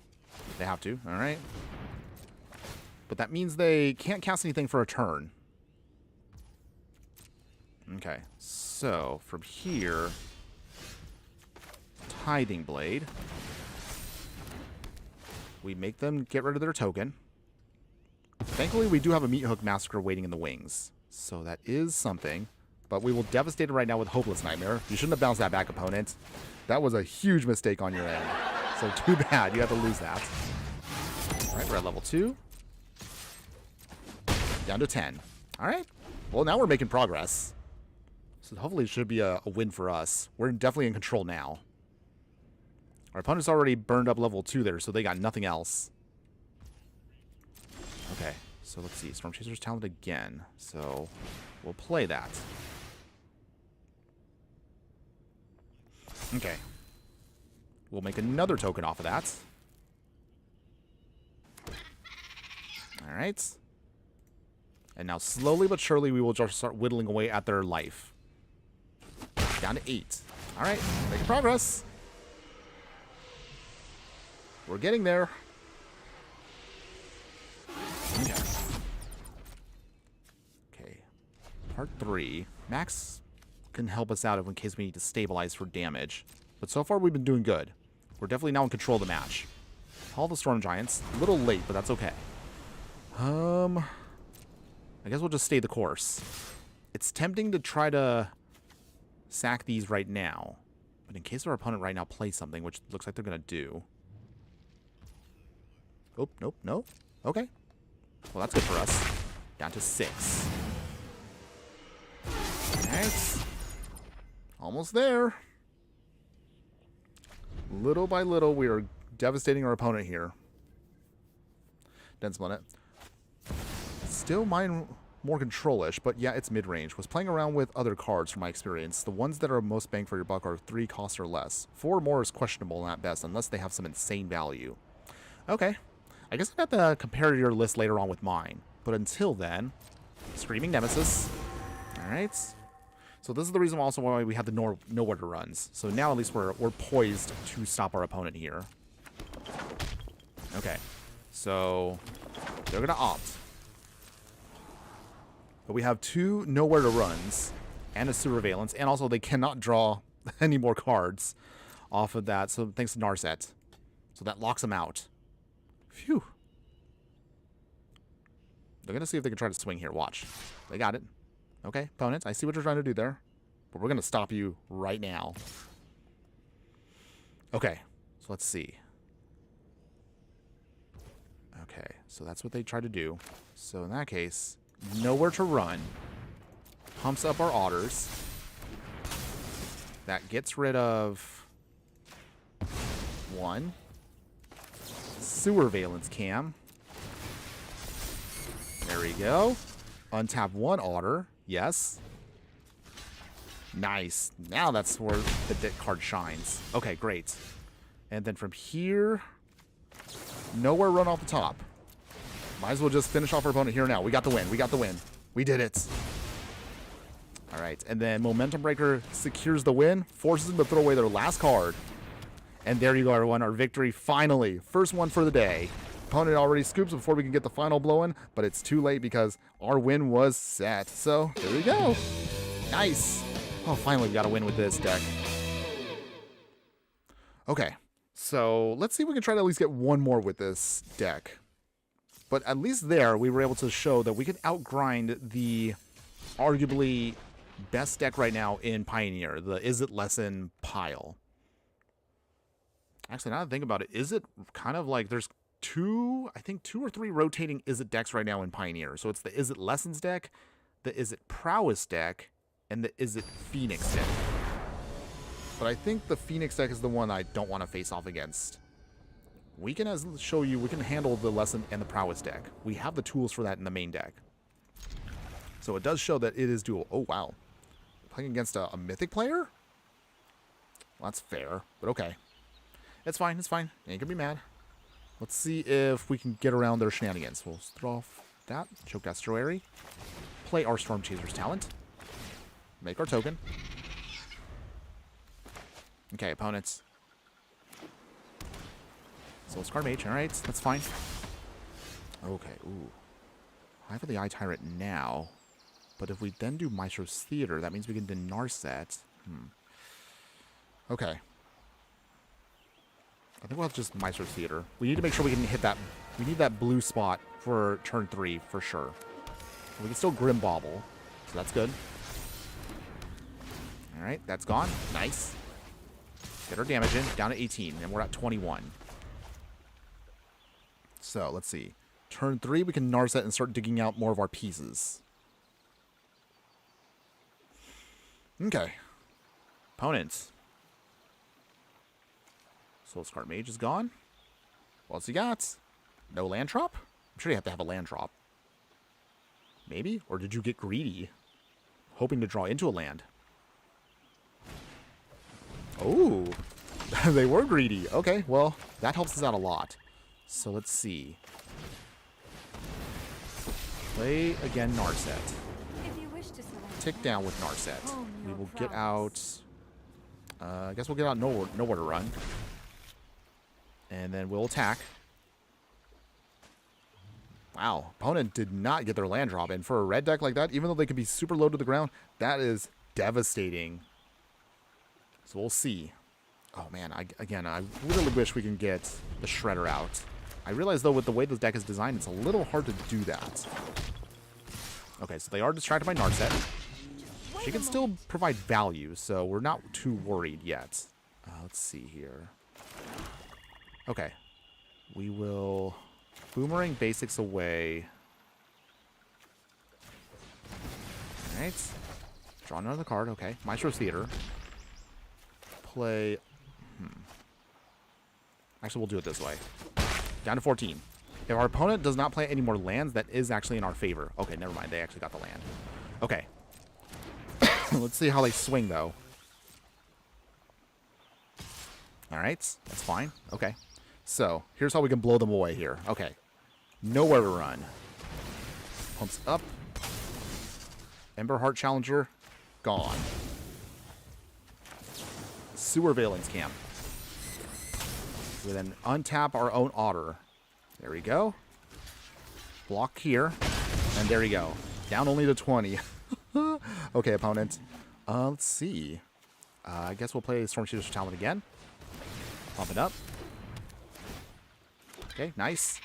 They have to. All right. But that means they can't cast anything for a turn. Okay. So, from here, Tithing Blade. We make them get rid of their token. Thankfully, we do have a Meat Hook Massacre waiting in the wings. So that is something. But we will devastate it right now with Hopeless Nightmare. You shouldn't have bounced that back, opponent. That was a huge mistake on your end. So too bad. You have to lose that. All right, we're at level 2. Down to 10. All right. Well, now we're making progress. So hopefully it should be a win for us. We're definitely in control now. Our opponent's already burned up level 2 there, so they got nothing else. Okay, so let's see. Storm Chaser's talent again. So we'll play that. Okay. We'll make another token off of that. Alright. And now slowly but surely we will just start whittling away at their life. Down to 8. Alright, making progress. We're getting there. Okay. Okay. Part 3. Max can help us out in case we need to stabilize for damage. But so far we've been doing good. We're definitely now in control of the match. All the Storm Giants. A little late, but that's okay. I guess we'll just stay the course. It's tempting to try to sack these right now. But in case our opponent right now plays something, which looks like they're going to do. Oh, nope, no. Okay. Well, that's good for us. Down to 6. Alright. Almost there. Little by little, we are devastating our opponent here. Dense Planet. Still mine more control-ish, but yeah, it's mid-range. Was playing around with other cards from my experience. The ones that are most bang for your buck are 3 cost or less. 4 or more is questionable at best, unless they have some insane value. Okay. I guess I'll have to compare your list later on with mine. But until then, Screaming Nemesis. Alright. So this is the reason also why we have the nowhere to runs. So now at least we're poised to stop our opponent here. Okay. So they're going to opt. But we have 2 nowhere to runs and a Surveillance. And also they cannot draw any more cards off of that. So thanks to Narset. So that locks them out. Phew. They're going to see if they can try to swing here. Watch. They got it. Okay, opponents, I see what you're trying to do there. But we're going to stop you right now. Okay, so let's see. Okay, so that's what they tried to do. So in that case, nowhere to run. Pumps up our otters. That gets rid of 1. Sewer Valence Cam. There we go. Untap 1 otter. Yes. Nice. Now that's where the deck card shines. Okay, great. And then from here, nowhere run off the top. Might as well just finish off our opponent here now. We got the win. We got the win. We did it. All right. And then Momentum Breaker secures the win, forces them to throw away their last card. And there you go, everyone. Our victory, finally. First one for the day. Opponent already scoops before we can get the final blow in, but it's too late because our win was set. So, there we go. Nice. Oh, finally we got a win with this deck. Okay, so let's see if we can try to at least get one more with this deck. But at least there, we were able to show that we could outgrind the arguably best deck right now in Pioneer, the Is It Lesson pile. Actually, now that I think about it, is it kind of like there's I think 2 or 3 rotating Is It decks right now in Pioneer. So it's the Is It Lessons deck, the Is It Prowess deck, and is it Phoenix deck? But I think the Phoenix deck is the one I don't want to face off against. We can show you, we can handle the Lesson and the Prowess deck. We have the tools for that in the main deck. So it does show that it is dual. Oh, wow. Playing against a Mythic player? Well, that's fair, but okay. It's fine, it's fine. Ain't gonna be mad. Let's see if we can get around their shenanigans. We'll throw off that. Choke Estuary. Play our Storm Chaser's talent. Make our token. Okay, opponents. Soul Scar Mage, alright, that's fine. Okay, ooh. High for the Eye Tyrant now. But if we then do Maestro's Theater, that means we can do Narset. Okay. I think we'll have just Maestro's Theater. We need to make sure we can hit that. We need that blue spot for turn 3, for sure. We can still Grim Bobble, so that's good. Alright, that's gone. Nice. Get our damage in, down to 18, and we're at 21. So, let's see. Turn 3, we can Narset and start digging out more of our pieces. Okay. Opponents. Soul Scar Mage is gone. What else you got? No land drop? I'm sure you have to have a land drop. Maybe? Or did you get greedy? Hoping to draw into a land. Oh, they were greedy. Okay, well, that helps us out a lot. So let's see. Play again Narset. If you wish to select Tick down with Narset. Hone We your will get prowess. out... I guess we'll get out nowhere to run. And then we'll attack. Wow, opponent did not get their land drop. And for a red deck like that, even though they can be super low to the ground, that is devastating. So we'll see. Oh man, I really wish we can get the Shredder out. I realize though with the way this deck is designed, it's a little hard to do that. Okay, so they are distracted by Narset. She can still provide value, so we're not too worried yet. Let's see here. Okay. We will Boomerang Basics away. Alright. Draw another card, okay. Maestro's Theater. Play... Actually, we'll do it this way. Down to 14. If our opponent does not play any more lands, that is actually in our favor. Okay, never mind. They actually got the land. Okay. Let's see how they swing, though. Alright, that's fine. Okay. So, here's how we can blow them away here. Okay. Nowhere to run. Pumps up. Ember Heart Challenger. Gone. Sewer Valence Camp. We then untap our own Otter. There we go. Block here. And there we go. Down only to 20. Okay, opponent. Let's see. I guess we'll play Storm Shooter's Talent again. Pump it up. Okay, nice.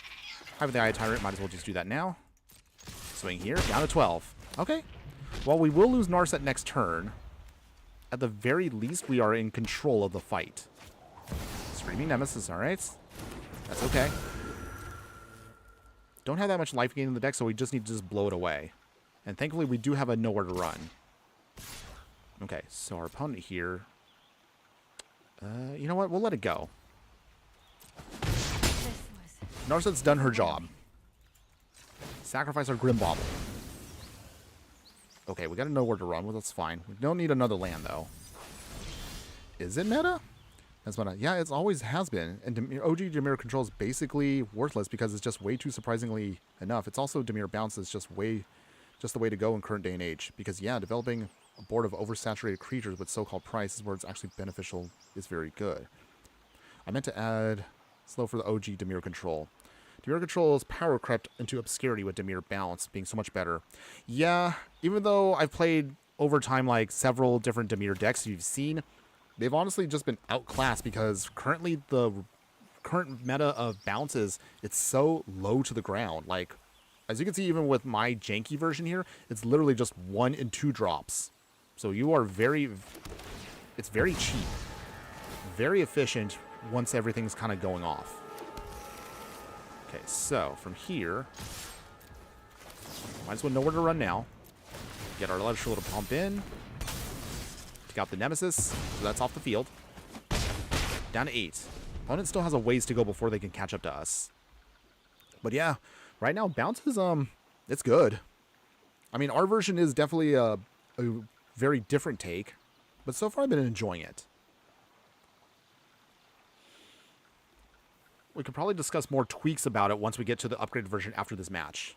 Have the Eye Tyrant. Might as well just do that now. Swing here. Down to 12. Okay. Well, we will lose Narset next turn. At the very least, we are in control of the fight. Screaming Nemesis, alright. That's okay. Don't have that much life gain in the deck, so we just need to just blow it away. And thankfully, we do have a nowhere to run. Okay, so our opponent here... you know what? We'll let it go. Narset's done her job. Sacrifice our Grim Bobble. Okay, we got to know where to run. Well, that's fine. We don't need another land, though. Is it meta? That's meta. Yeah, it always has been. And OG Dimir control is basically worthless because it's just way too surprisingly enough. It's also Dimir Bounce is just the way to go in current day and age. Because, yeah, developing a board of oversaturated creatures with so-called price is where it's actually beneficial is very good. I meant to add slow for the OG Dimir control. Dimir control's power crept into obscurity with Dimir Bounce being so much better. Yeah, even though I've played over time like several different Dimir decks you've seen, they've honestly just been outclassed because currently the current meta of Bounce is it's so low to the ground. Like, as you can see even with my janky version here, it's literally just 1 and 2 drops. So you are it's very cheap. Very efficient once everything's kind of going off. Okay, so from here, might as well know where to run now. Get our left shoulder pump in. Take out the Nemesis, so that's off the field. Down to 8. Opponent still has a ways to go before they can catch up to us. But yeah, right now, bounce is, it's good. I mean, our version is definitely a very different take, but so far I've been enjoying it. We could probably discuss more tweaks about it once we get to the upgraded version after this match.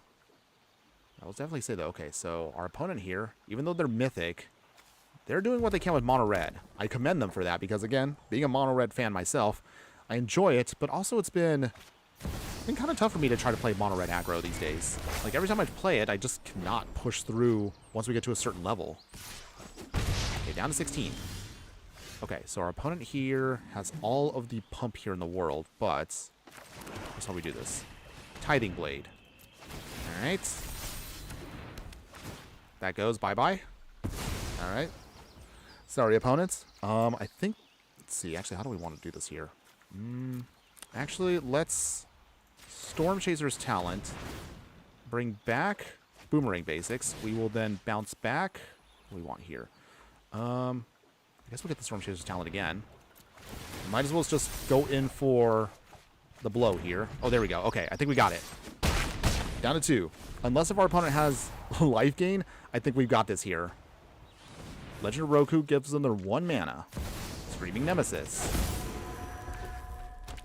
I will definitely say, though, okay, so our opponent here, even though they're mythic, they're doing what they can with mono red. I commend them for that because, again, being a mono red fan myself, I enjoy it, but also it's been kind of tough for me to try to play mono red aggro these days. Like, every time I play it, I just cannot push through once we get to a certain level. Okay, down to 16. Okay, so our opponent here has all of the pump here in the world, but that's how we do this. Tithing Blade. Alright. That goes bye-bye. Alright. Sorry, opponents. I think, let's see, actually, how do we want to do this here? Actually, let's Storm Chaser's Talent, bring back Boomerang Basics. We will then bounce back. What do we want here? I guess we'll get the Storm Chaser's Talent again. Might as well just go in for the blow here. Oh, there we go. Okay, I think we got it. Down to 2. Unless if our opponent has life gain, I think we've got this here. Legend of Roku gives them their 1 mana. Screaming Nemesis.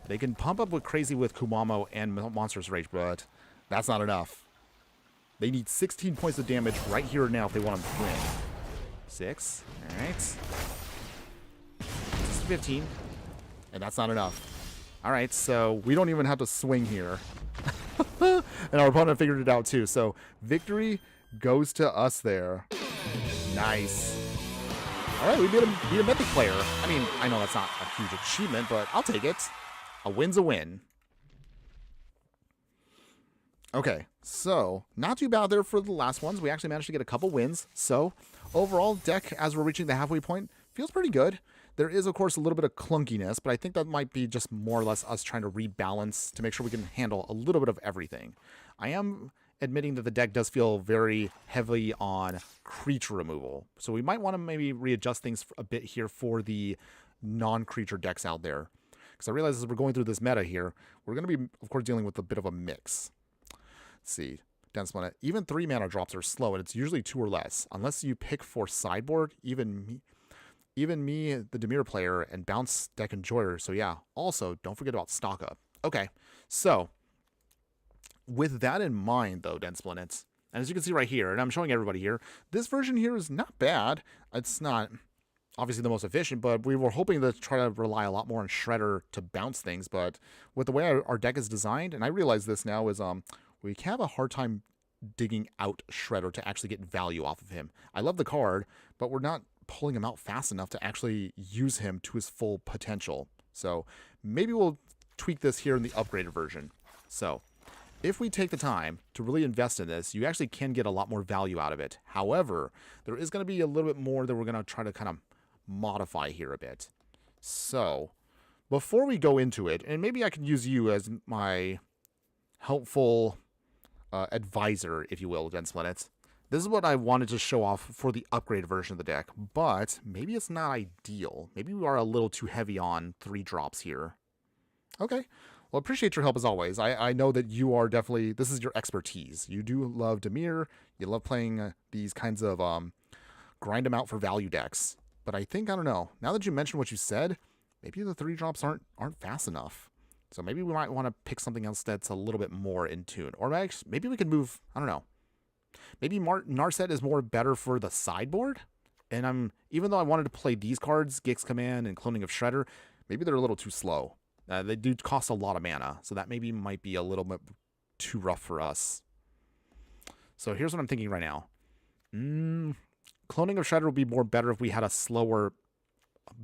They can pump up with crazy with Kumamo and Monstrous Rage, but that's not enough. They need 16 points of damage right here and now if they want to win. 6. Alright. 15. And that's not enough. Alright, so we don't even have to swing here. And our opponent figured it out too. So victory goes to us there. Nice. Alright, we beat a mythic player. I mean, I know that's not a huge achievement, but I'll take it. A win's a win. Okay, so not too bad there for the last ones. We actually managed to get a couple wins. So overall, deck, as we're reaching the halfway point, feels pretty good. There is, of course, a little bit of clunkiness, but I think that might be just more or less us trying to rebalance to make sure we can handle a little bit of everything. I am admitting that the deck does feel very heavily on creature removal. So we might want to maybe readjust things a bit here for the non-creature decks out there. Because I realize as we're going through this meta here, we're going to be, of course, dealing with a bit of a mix. Let's see. Dense mana. Even 3 mana drops are slow, and it's usually 2 or less. Unless you pick for sideboard, even me, the Dimir player, and bounce deck enjoyer. So yeah, also, don't forget about stock up. Okay, so with that in mind, though, Dense Planets, and as you can see right here, and I'm showing everybody here, this version here is not bad. It's not obviously the most efficient, but we were hoping to try to rely a lot more on Shredder to bounce things. But with the way our deck is designed, and I realize this now, is we have a hard time digging out Shredder to actually get value off of him. I love the card, but we're not pulling him out fast enough to actually use him to his full potential. So maybe we'll tweak this here in the upgraded version. So if we take the time to really invest in this, you actually can get a lot more value out of it. However, there is going to be a little bit more that we're going to try to kind of modify here a bit. So before we go into it, and maybe I can use you as my helpful advisor, if you will, Dense Planets. This is what I wanted to show off for the upgraded version of the deck, but maybe it's not ideal. Maybe we are a little too heavy on 3 drops here. Okay. Well, appreciate your help as always. I know that you are definitely, this is your expertise. You do love Dimir. You love playing these kinds of grind them out for value decks. But I think, I don't know, now that you mentioned what you said, maybe the 3 drops aren't fast enough. So maybe we might want to pick something else that's a little bit more in tune. Or maybe we can move, I don't know. Maybe Narset is more better for the sideboard. And even though I wanted to play these cards, Gix Command and Cloning of Shredder, maybe they're a little too slow. They do cost a lot of mana, so that maybe might be a little bit too rough for us. So here's what I'm thinking right now. Cloning of Shredder would be more better if we had a slower,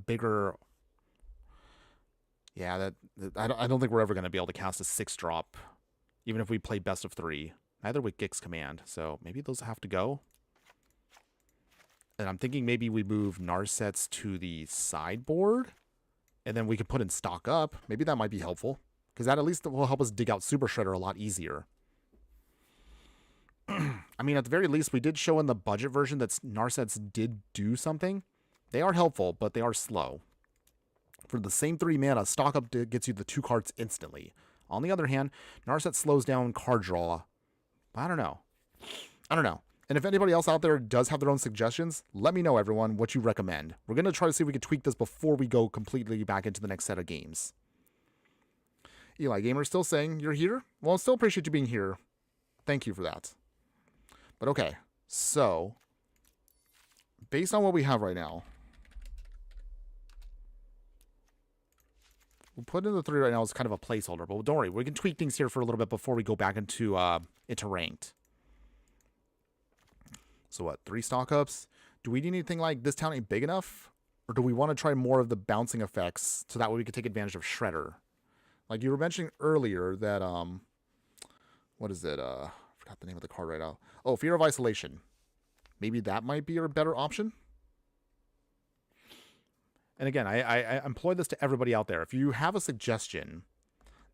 bigger. Yeah, I don't think we're ever going to be able to cast a 6-drop, even if we play best of 3. Neither with Gix Command, so maybe those have to go. And I'm thinking maybe we move Narsets to the sideboard, and then we could put in stock up. Maybe that might be helpful, because that at least will help us dig out Super Shredder a lot easier. I mean, at the very least, we did show in the budget version that Narsets did do something. They are helpful, but they are slow. For the same 3 mana, stock up gets you the 2 cards instantly. On the other hand, Narset slows down card draw. I don't know. And if anybody else out there does have their own suggestions, let me know, everyone, what you recommend. We're going to try to see if we can tweak this before we go completely back into the next set of games. Eli Gamer still saying you're here? Well, I still appreciate you being here. Thank you for that. But okay, so based on what we have right now, we'll put in the 3 right now as kind of a placeholder, but don't worry, we can tweak things here for a little bit before we go back into ranked. So what, 3 stock ups? Do we need anything like this town ain't big enough? Or do we want to try more of the bouncing effects so that way we can take advantage of Shredder? Like you were mentioning earlier that, what is it? I forgot the name of the card right now. Oh, Fear of Isolation. Maybe that might be a better option? And again, I employ this to everybody out there. If you have a suggestion,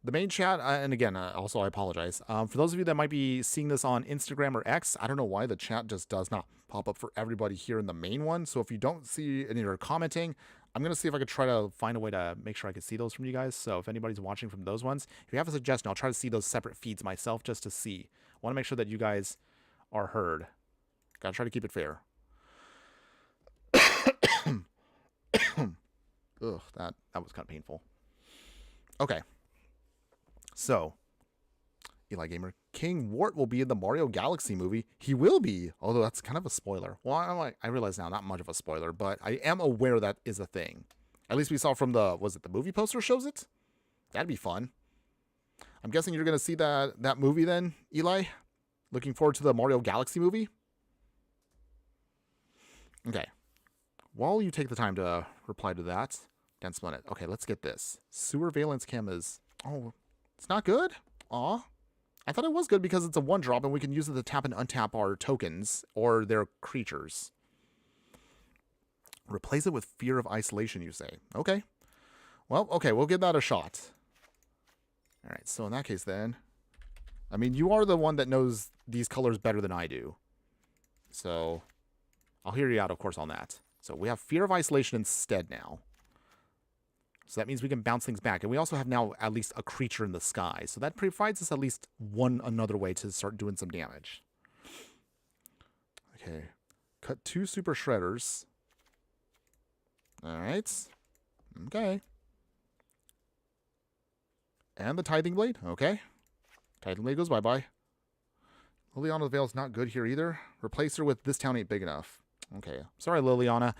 the main chat, and again, also I apologize. For those of you that might be seeing this on Instagram or X, I don't know why the chat just does not pop up for everybody here in the main one. So if you don't see any of your commenting, I'm going to see if I could try to find a way to make sure I can see those from you guys. So if anybody's watching from those ones, if you have a suggestion, I'll try to see those separate feeds myself just to see. I want to make sure that you guys are heard. Got to try to keep it fair. Ugh, that was kind of painful. Okay. So, Eli Gamer, King Wart will be in the Mario Galaxy movie. He will be, although that's kind of a spoiler. Well, I realize now, not much of a spoiler, but I am aware that is a thing. At least we saw from the, was it the movie poster shows it? That'd be fun. I'm guessing you're going to see that movie then, Eli? Looking forward to the Mario Galaxy movie? Okay. While you take the time to reply to that, Dense Planet. Okay, let's get this. Sewer Valence Cam is... Oh, it's not good? Aw. I thought it was good because it's a 1-drop and we can use it to tap and untap our tokens or their creatures. Replace it with Fear of Isolation, you say. Okay. Well, okay, we'll give that a shot. Alright, so in that case then... I mean, you are the one that knows these colors better than I do. So, I'll hear you out, of course, on that. So we have Fear of Isolation instead now. So that means we can bounce things back. And we also have now at least a creature in the sky. So that provides us at least another way to start doing some damage. Okay. Cut 2 Super Shredders. Alright. Okay. And the Tithing Blade. Okay. Tithing Blade goes bye-bye. Liliana's Veil's not good here either. Replace her with This Town Ain't Big Enough. Okay. Sorry, Liliana.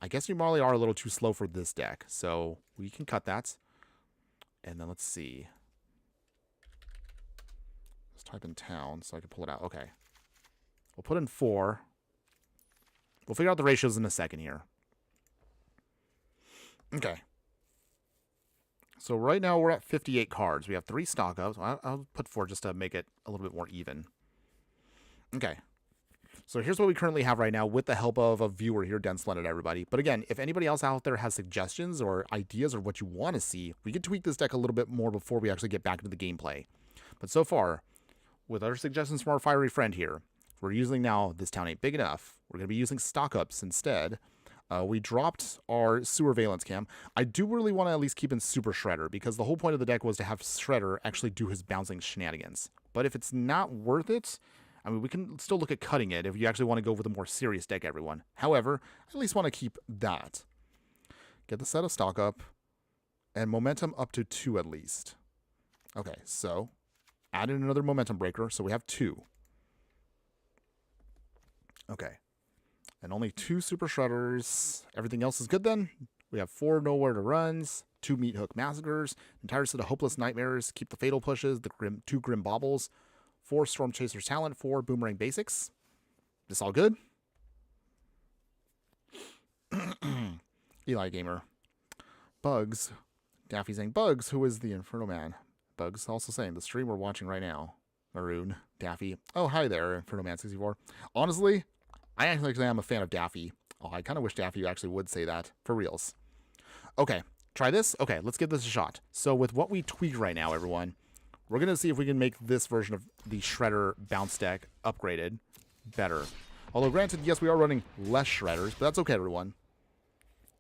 I guess you probably are a little too slow for this deck, so we can cut that. And then let's see. Let's type in town so I can pull it out. Okay. We'll put in 4. We'll figure out the ratios in a second here. Okay. So right now we're at 58 cards. We have 3 stock ups. I'll put 4 just to make it a little bit more even. Okay. So here's what we currently have right now with the help of a viewer here, Dense Planet, everybody. But again, if anybody else out there has suggestions or ideas or what you want to see, we can tweak this deck a little bit more before we actually get back into the gameplay. But so far, with our suggestions from our fiery friend here, we're using now This Town Ain't Big Enough. We're going to be using stock ups instead. We dropped our Sewer Valence Cam. I do really want to at least keep in Super Shredder because the whole point of the deck was to have Shredder actually do his bouncing shenanigans. But if it's not worth it... I mean, we can still look at cutting it if you actually want to go with a more serious deck, everyone. However, I at least want to keep that. Get the set of stock up. And momentum up to 2 at least. Okay, so add in another momentum breaker. So we have 2. Okay. And only 2 Super Shredders. Everything else is good then. We have 4 Nowhere to Runs. 2 Meat Hook Massacres. Entire set of Hopeless Nightmares. Keep the Fatal Pushes. The 2 Grim Baubles. 4 Storm Chaser's Talent, 4 Boomerang Basics. This all good? Eli Gamer. Bugs. Daffy saying, Bugs, who is the Infernoman? Bugs also saying, the stream we're watching right now. Maroon. Daffy. Oh, hi there, Infernoman64. Honestly, I actually am a fan of Daffy. Oh, I kind of wish Daffy actually would say that. For reals. Okay, try this? Okay, let's give this a shot. So with what we tweak right now, everyone... We're going to see if we can make this version of the Shredder bounce deck upgraded better. Although granted, yes, we are running less Shredders, but that's okay, everyone.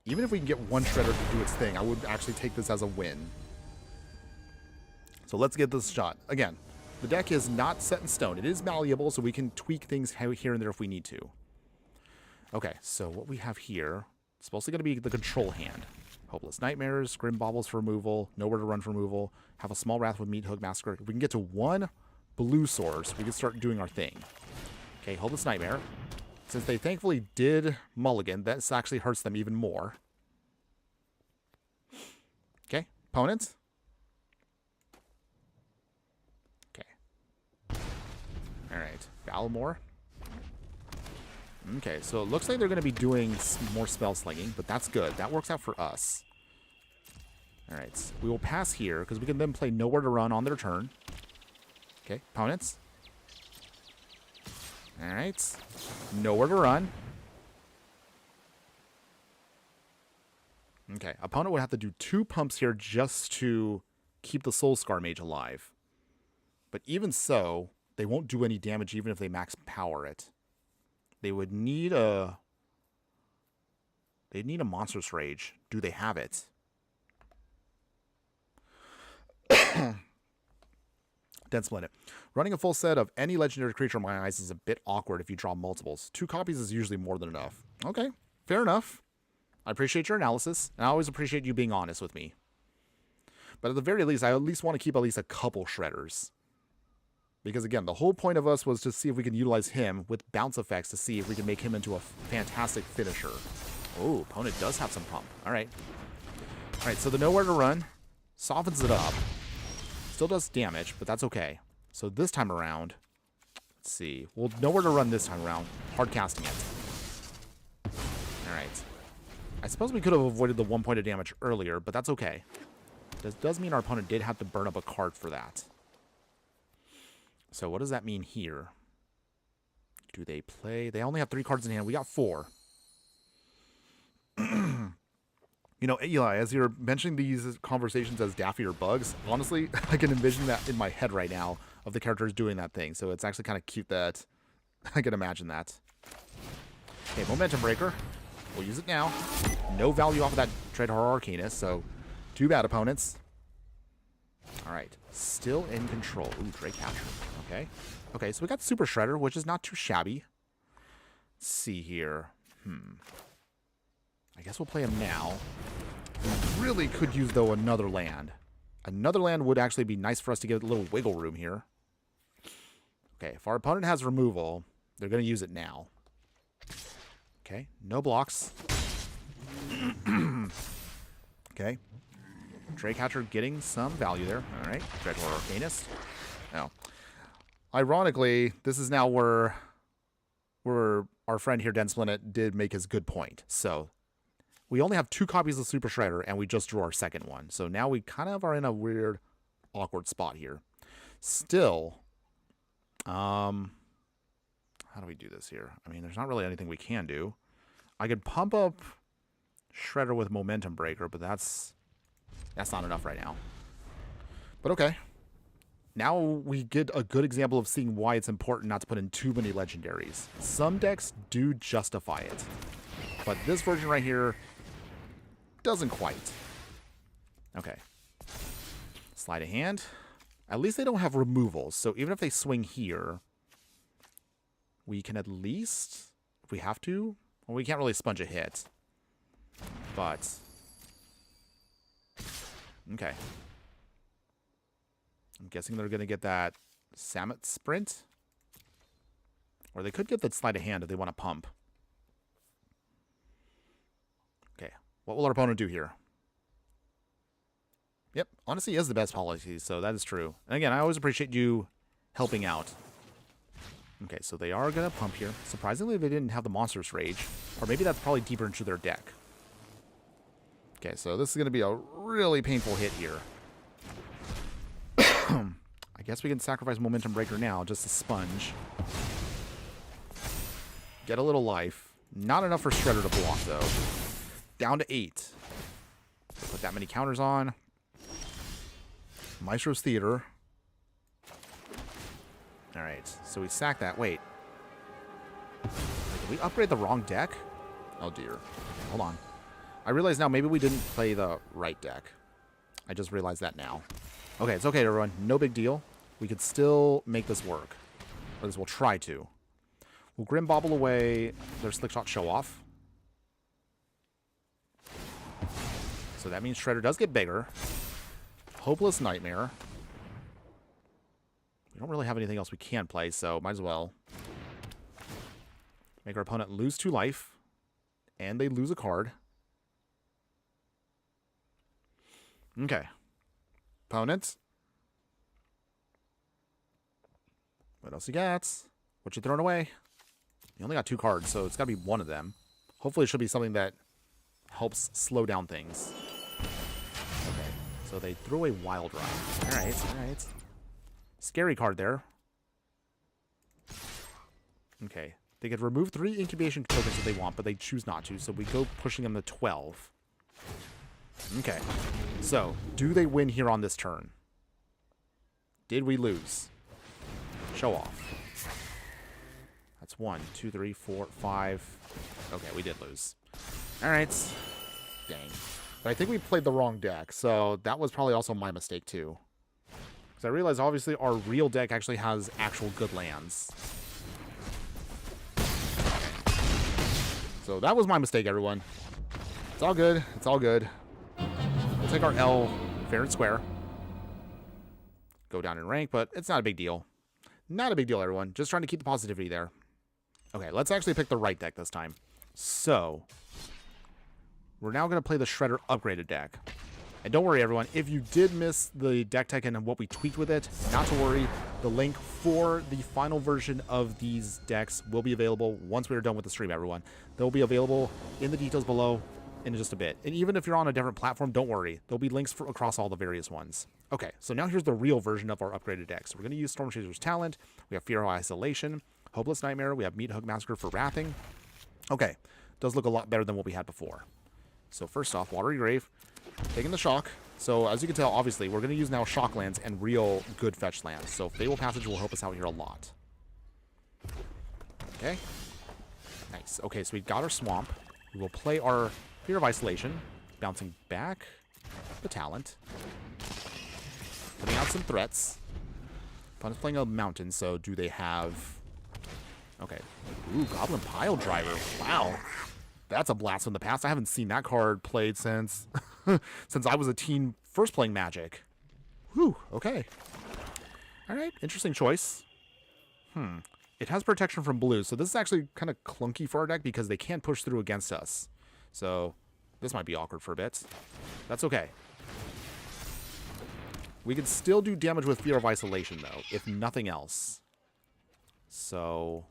Even if we can get one Shredder to do its thing, I would actually take this as a win. So let's get this shot. Again, the deck is not set in stone. It is malleable, so we can tweak things here and there if we need to. Okay, so what we have here, it's supposed to be the control hand. Hopeless Nightmares, Grim Baubles for removal, Nowhere to Run for removal, have a small Wrath with Meat Hook Massacre. If we can get to one blue source, we can start doing our thing. Okay, Hopeless Nightmare. Since they thankfully did mulligan, this actually hurts them even more. Okay, opponents. Okay. Alright, Balmore. Okay, so it looks like they're going to be doing more spell slinging, but that's good. That works out for us. Alright, we will pass here, because we can then play Nowhere to Run on their turn. Okay, opponents. Alright, Nowhere to Run. Okay, opponent would have to do 2 pumps here just to keep the Soul Scar Mage alive. But even so, they won't do any damage even if they max power it. They would need a... They'd need a Monstrous Rage. Do they have it? Dense Planet. Running a full set of any legendary creature in my eyes is a bit awkward if you draw multiples. 2 copies is usually more than enough. Okay, fair enough. I appreciate your analysis, and I always appreciate you being honest with me. But at the very least, I at least want to keep at least a couple Shredders. Because again, the whole point of us was to see if we can utilize him with bounce effects to see if we can make him into a fantastic finisher. Oh, opponent does have some pump. Alright. Alright, so the Nowhere to Run softens it up. Still does damage, but that's okay. So this time around, let's see. We'll Nowhere to Run this time around. Hard casting it. Alright. I suppose we could have avoided the 1 point of damage earlier, but that's okay. This does mean our opponent did have to burn up a card for that. So what does that mean here? Do they play? They only have 3 cards in hand. We got 4. You know, Eli, as you're mentioning these conversations as Daffy or Bugs, honestly, I can envision that in my head right now of the characters doing that thing. So it's actually kind of cute that I can imagine that. Okay, Momentum Breaker. We'll use it now. No value off of that Dreadhorror Arcanist, so too bad, opponents. All right, still in control. Ooh, Drake Catcher. Okay. Okay, so we got Super Shredder, which is not too shabby. Let's see here. I guess we'll play him now. We really could use, though, another land. Another land would actually be nice for us to get a little wiggle room here. Okay, if our opponent has removal, they're going to use it now. Okay, no blocks. Okay. Drake Hatcher getting some value there. All right, Dreadhorror Arcanist. Now, ironically, this is now where our friend here, Dense Planet, did make his good point. So we only have 2 copies of Super Shredder, and we just drew our second one. So now we kind of are in a weird, awkward spot here. Still, how do we do this here? I mean, there's not really anything we can do. I could pump up Shredder with Momentum Breaker, but that's not enough right now. But okay. Now we get a good example of seeing why it's important not to put in too many legendaries. Some decks do justify it, but this version right here doesn't quite. Okay. Sleight of Hand. At least they don't have removals, so even if they swing here, we can at least, if we have to, well, we can't really sponge a hit, but okay. I'm guessing they're going to get that Samet Sprint. Or they could get the Sleight of Hand if they want to pump. Okay. What will our opponent do here? Yep. Honestly, he is the best policy, so that is true. And again, I always appreciate you helping out. Okay, so they are going to pump here. Surprisingly, they didn't have the Monstrous Rage. Or maybe that's probably deeper into their deck. Okay, so this is going to be a really painful hit here. I guess we can sacrifice Momentum Breaker now just to sponge. Get a little life. Not enough for Shredder to block, though. Down to 8. Put that many counters on. Maestro's Theater. Alright, so we sack that. Wait. Did we upgrade the wrong deck? Oh, dear. Hold on. I realize now maybe we didn't play the right deck. I just realized that now. Okay, it's okay, everyone. No big deal. We could still make this work. Or at least we'll try to. We'll Grim Bobble away their Slick Shot Show Off. So that means Shredder does get bigger. Hopeless Nightmare. We don't really have anything else we can play, so might as well. Make our opponent lose 2 life. And they lose a card. Okay. Opponents. What else you got? What you throwing away? You only got 2 cards, so it's got to be one of them. Hopefully it should be something that helps slow down things. Okay. So they threw away Wild Ride. Alright, alright. Scary card there. Okay. They could remove 3 incubation tokens if they want, but they choose not to, so we go pushing them to 12. Okay. So, do they win here on this turn? Did we lose? Show off. That's 1, 2, 3, 4, 5. Okay, we did lose. Alright. Dang. But I think we played the wrong deck, so that was probably also my mistake too. Because I realized obviously our real deck actually has actual good lands. So that was my mistake, everyone. It's all good. It's all good. We'll take our L fair and square. Go down in rank, but it's not a big deal. Not a big deal, everyone. Just trying to keep the positivity there. Okay, let's actually pick the right deck this time. So, we're now going to play the Shredder upgraded deck. And don't worry, everyone. If you did miss the deck tech and what we tweaked with it, not to worry. The link for the final version of these decks will be available once we are done with the stream, everyone. They'll be available in the details below in just a bit. And even if you're on a different platform, don't worry. There'll be links across all the various ones. Okay, so now here's the real version of our upgraded deck. So we're going to use Storm Chaser's Talent. We have Fear of Isolation, Hopeless Nightmare. We have Meat Hook Massacre for Wrathing. Okay, does look a lot better than what we had before. So first off, Watery Grave, taking the shock. So as you can tell, obviously, we're going to use now shock lands and real good fetch lands. So Fable Passage will help us out here a lot. Okay. Nice. Okay, so we got our Swamp. We will play our Fear of Isolation, bouncing back the Talent. Putting out some threats. Opponent's playing a Mountain, so do they have... Okay. Ooh, Goblin Pile Driver. Wow. That's a blast from the past. I haven't seen that card played since since I was a teen first playing Magic. Whew, okay. Alright, interesting choice. It has protection from blue, so this is actually kind of clunky for our deck because they can't push through against us. So, this might be awkward for a bit. That's okay. We can still do damage with Fear of Isolation, though, if nothing else. So...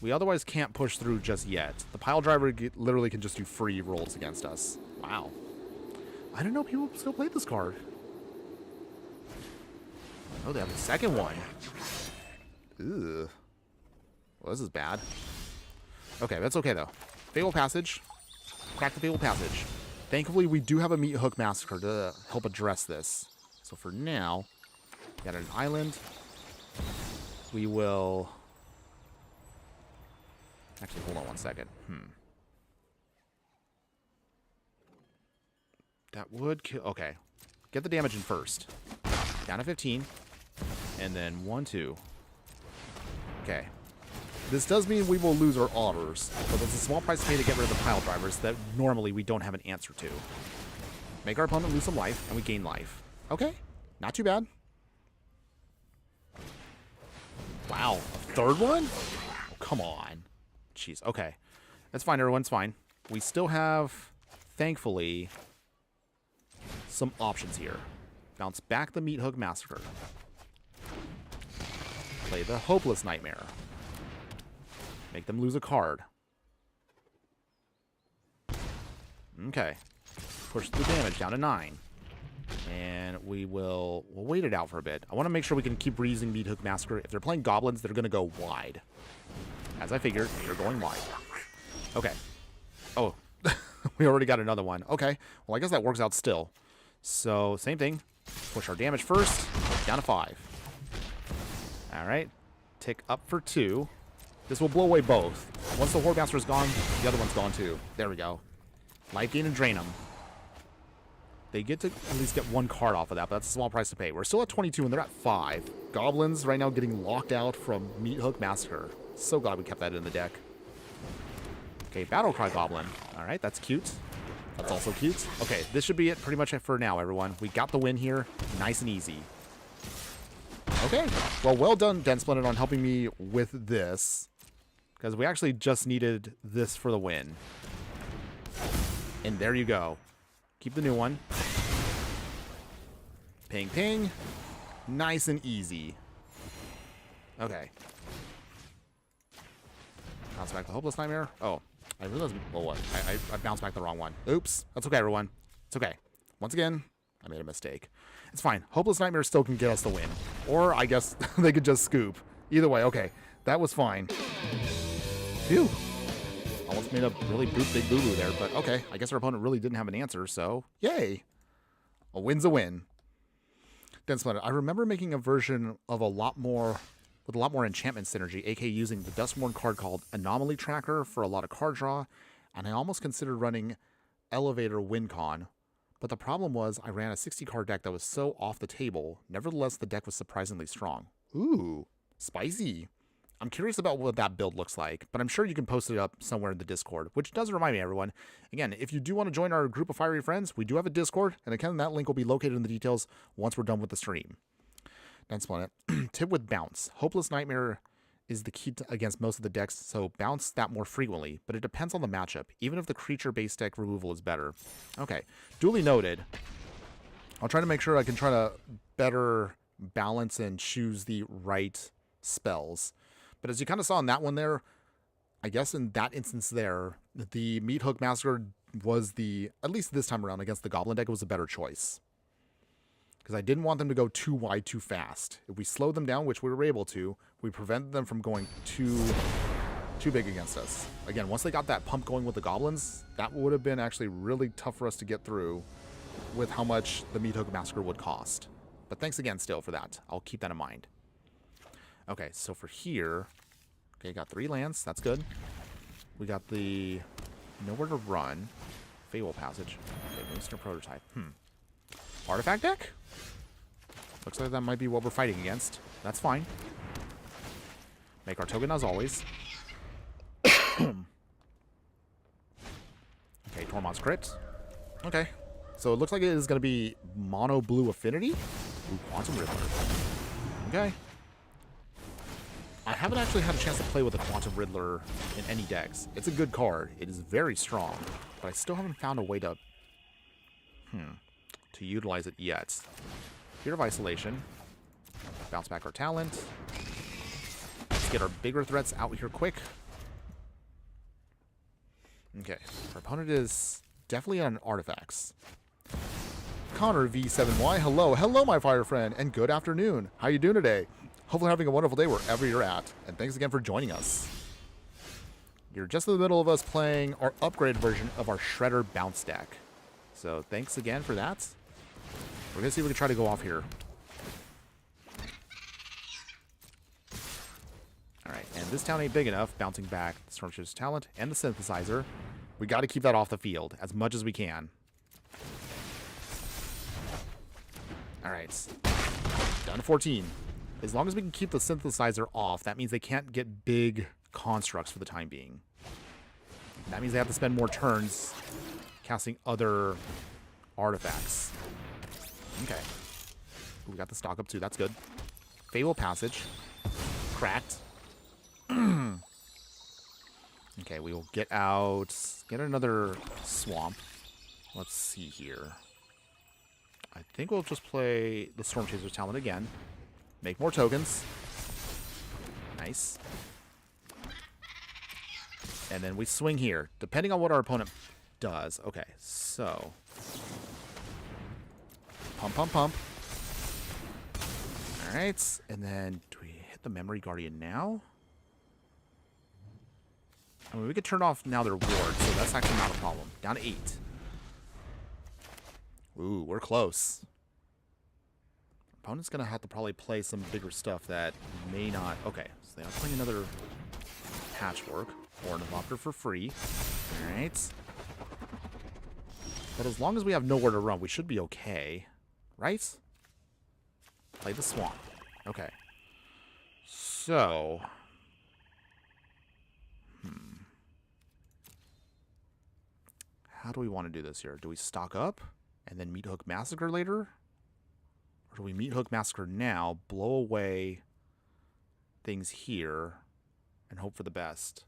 we otherwise can't push through just yet. The Pile Driver literally can just do free rolls against us. Wow. I didn't know people still played this card. Oh, they have a second one. Ugh. Well, this is bad. Okay, that's okay, though. Fable Passage. Crack the Fable Passage. Thankfully, we do have a Meat Hook Massacre to help address this. So for now, we got an island. We will... Actually, hold on one second. That would kill... Okay. Get the damage in first. Down to 15. And then 1, 2. Okay. This does mean we will lose our Augurs, but there's a small price to pay to get rid of the Pile Drivers that normally we don't have an answer to. Make our opponent lose some life, and we gain life. Okay. Not too bad. Wow. A third one? Oh, come on. Jeez. Okay. That's fine, everyone. It's fine. We still have, thankfully, some options here. Bounce back the Meat Hook Massacre. Play the Hopeless Nightmare. Make them lose a card. Okay. Push the damage down to 9. And we'll wait it out for a bit. I want to make sure we can keep reusing Meat Hook Massacre. If they're playing Goblins, they're going to go wide. As I figured, they're going wide. Okay. Oh, we already got another one. Okay. Well, I guess that works out still. So, same thing. Push our damage first. Down to 5. Alright. Tick up for 2. This will blow away both. Once the Horde Master is gone, the other one's gone too. There we go. Life gain and drain them. They get to at least get one card off of that, but that's a small price to pay. We're still at 22 and they're at 5. Goblins right now getting locked out from Meat Hook Massacre. So glad we kept that in the deck. Okay, Battle Cry Goblin. Alright, that's cute. That's also cute. Okay, this should be it pretty much for now, everyone. We got the win here. Nice and easy. Okay, well done, Den Splendid, on helping me with this. Because we actually just needed this for the win. And there you go. Keep the new one. Ping, ping. Nice and easy. Okay. Bounce back the Hopeless Nightmare. Oh, I realized. Well, what? I bounced back the wrong one. Oops. That's okay, everyone. It's okay. Once again, I made a mistake. It's fine. Hopeless Nightmare still can get us the win. Or, I guess, they could just scoop. Either way, okay. That was fine. Phew. Almost made a really big boo-boo there, but okay. I guess our opponent really didn't have an answer, so yay. A win's a win. Den Splendid, I remember making a version of with a lot more enchantment synergy, aka using the Dustborn card called Anomaly Tracker for a lot of card draw, and I almost considered running Elevator WinCon, but the problem was I ran a 60-card deck that was so off the table. Nevertheless, the deck was surprisingly strong. Ooh, spicy. I'm curious about what that build looks like, but I'm sure you can post it up somewhere in the Discord, which does remind me, everyone. Again, if you do want to join our group of fiery friends, we do have a Discord, and again, that link will be located in the details once we're done with the stream. That's Planet. Tip with Bounce. Hopeless Nightmare is the key against most of the decks, so bounce that more frequently, but it depends on the matchup, even if the creature-based deck removal is better. Okay, duly noted. I'll try to make sure I can try to better balance and choose the right spells. But as you kind of saw in that one there, I guess in that instance there, the Meat Hook Massacre was at least this time around against the Goblin deck, was a better choice. Because I didn't want them to go too wide too fast. If we slowed them down, which we were able to, we prevented them from going too big against us. Again, once they got that pump going with the Goblins, that would have been actually really tough for us to get through with how much the Meat Hook Massacre would cost. But thanks again still for that. I'll keep that in mind. Okay, so for here, okay, got 3 lands. That's good. We got the Nowhere to Run, Fable Passage, okay, Moonstone Prototype. Artifact deck? Looks like that might be what we're fighting against. That's fine. Make our token as always. Okay, Tormod's crit. Okay, so it looks like it is going to be mono blue affinity. Ooh, Quantum Riddler. Okay. I haven't actually had a chance to play with a Quantum Riddler in any decks. It's a good card. It is very strong, but I still haven't found a way to utilize it yet. Fear of Isolation. Bounce back our talent. Let's get our bigger threats out here quick. Okay, our opponent is definitely on artifacts. Connor V7Y, hello my fire friend, and good afternoon. How you doing today? Hopefully having a wonderful day wherever you're at, and thanks again for joining us. You're just in the middle of us playing our upgraded version of our Shredder Bounce deck. So thanks again for that. We're going to see if we can try to go off here. Alright, and this town ain't big enough, bouncing back the Stormship's talent and the synthesizer. We got to keep that off the field as much as we can. Alright, down to 14. As long as we can keep the synthesizer off, that means they can't get big constructs for the time being. That means they have to spend more turns casting other artifacts. Okay. Ooh, we got the stock up too. That's good. Fable Passage. Cracked. Okay, we will get out. Get another swamp. Let's see here. I think we'll just play the Storm Chaser's Talent again. Make more tokens. Nice. And then we swing here, depending on what our opponent does. Okay, so. Pump, pump, pump. Alright, and then do we hit the Memory Guardian now? I mean, we could turn off now their ward, so that's actually not a problem. Down to 8. Ooh, we're close. Opponent's going to have to probably play some bigger stuff that may not... Okay, so they are playing another Patchwork. Ornithopter for free. Alright. But as long as we have nowhere to run, we should be okay. Right? Play the swamp. Okay. So... How do we want to do this here? Do we stock up and then Meat Hook Massacre later? Or do we Meat Hook Massacre now, blow away things here, and hope for the best?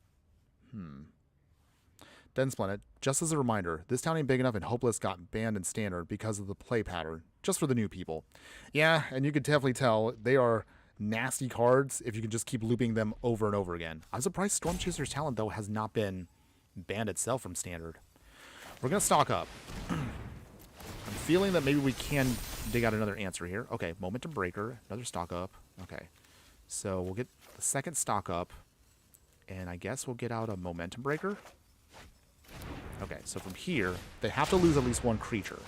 Den Splendid, just as a reminder, this town ain't big enough and Hopeless got banned in Standard because of the play pattern, just for the new people. Yeah, and you could definitely tell they are nasty cards if you can just keep looping them over and over again. I'm surprised Storm Chaser's talent, though, has not been banned itself from Standard. We're going to stock up. I'm feeling that maybe we can dig out another answer here. Okay, Momentum Breaker, another stock up. Okay, so we'll get the second stock up, and I guess we'll get out a Momentum Breaker. Okay, so from here, they have to lose at least one creature.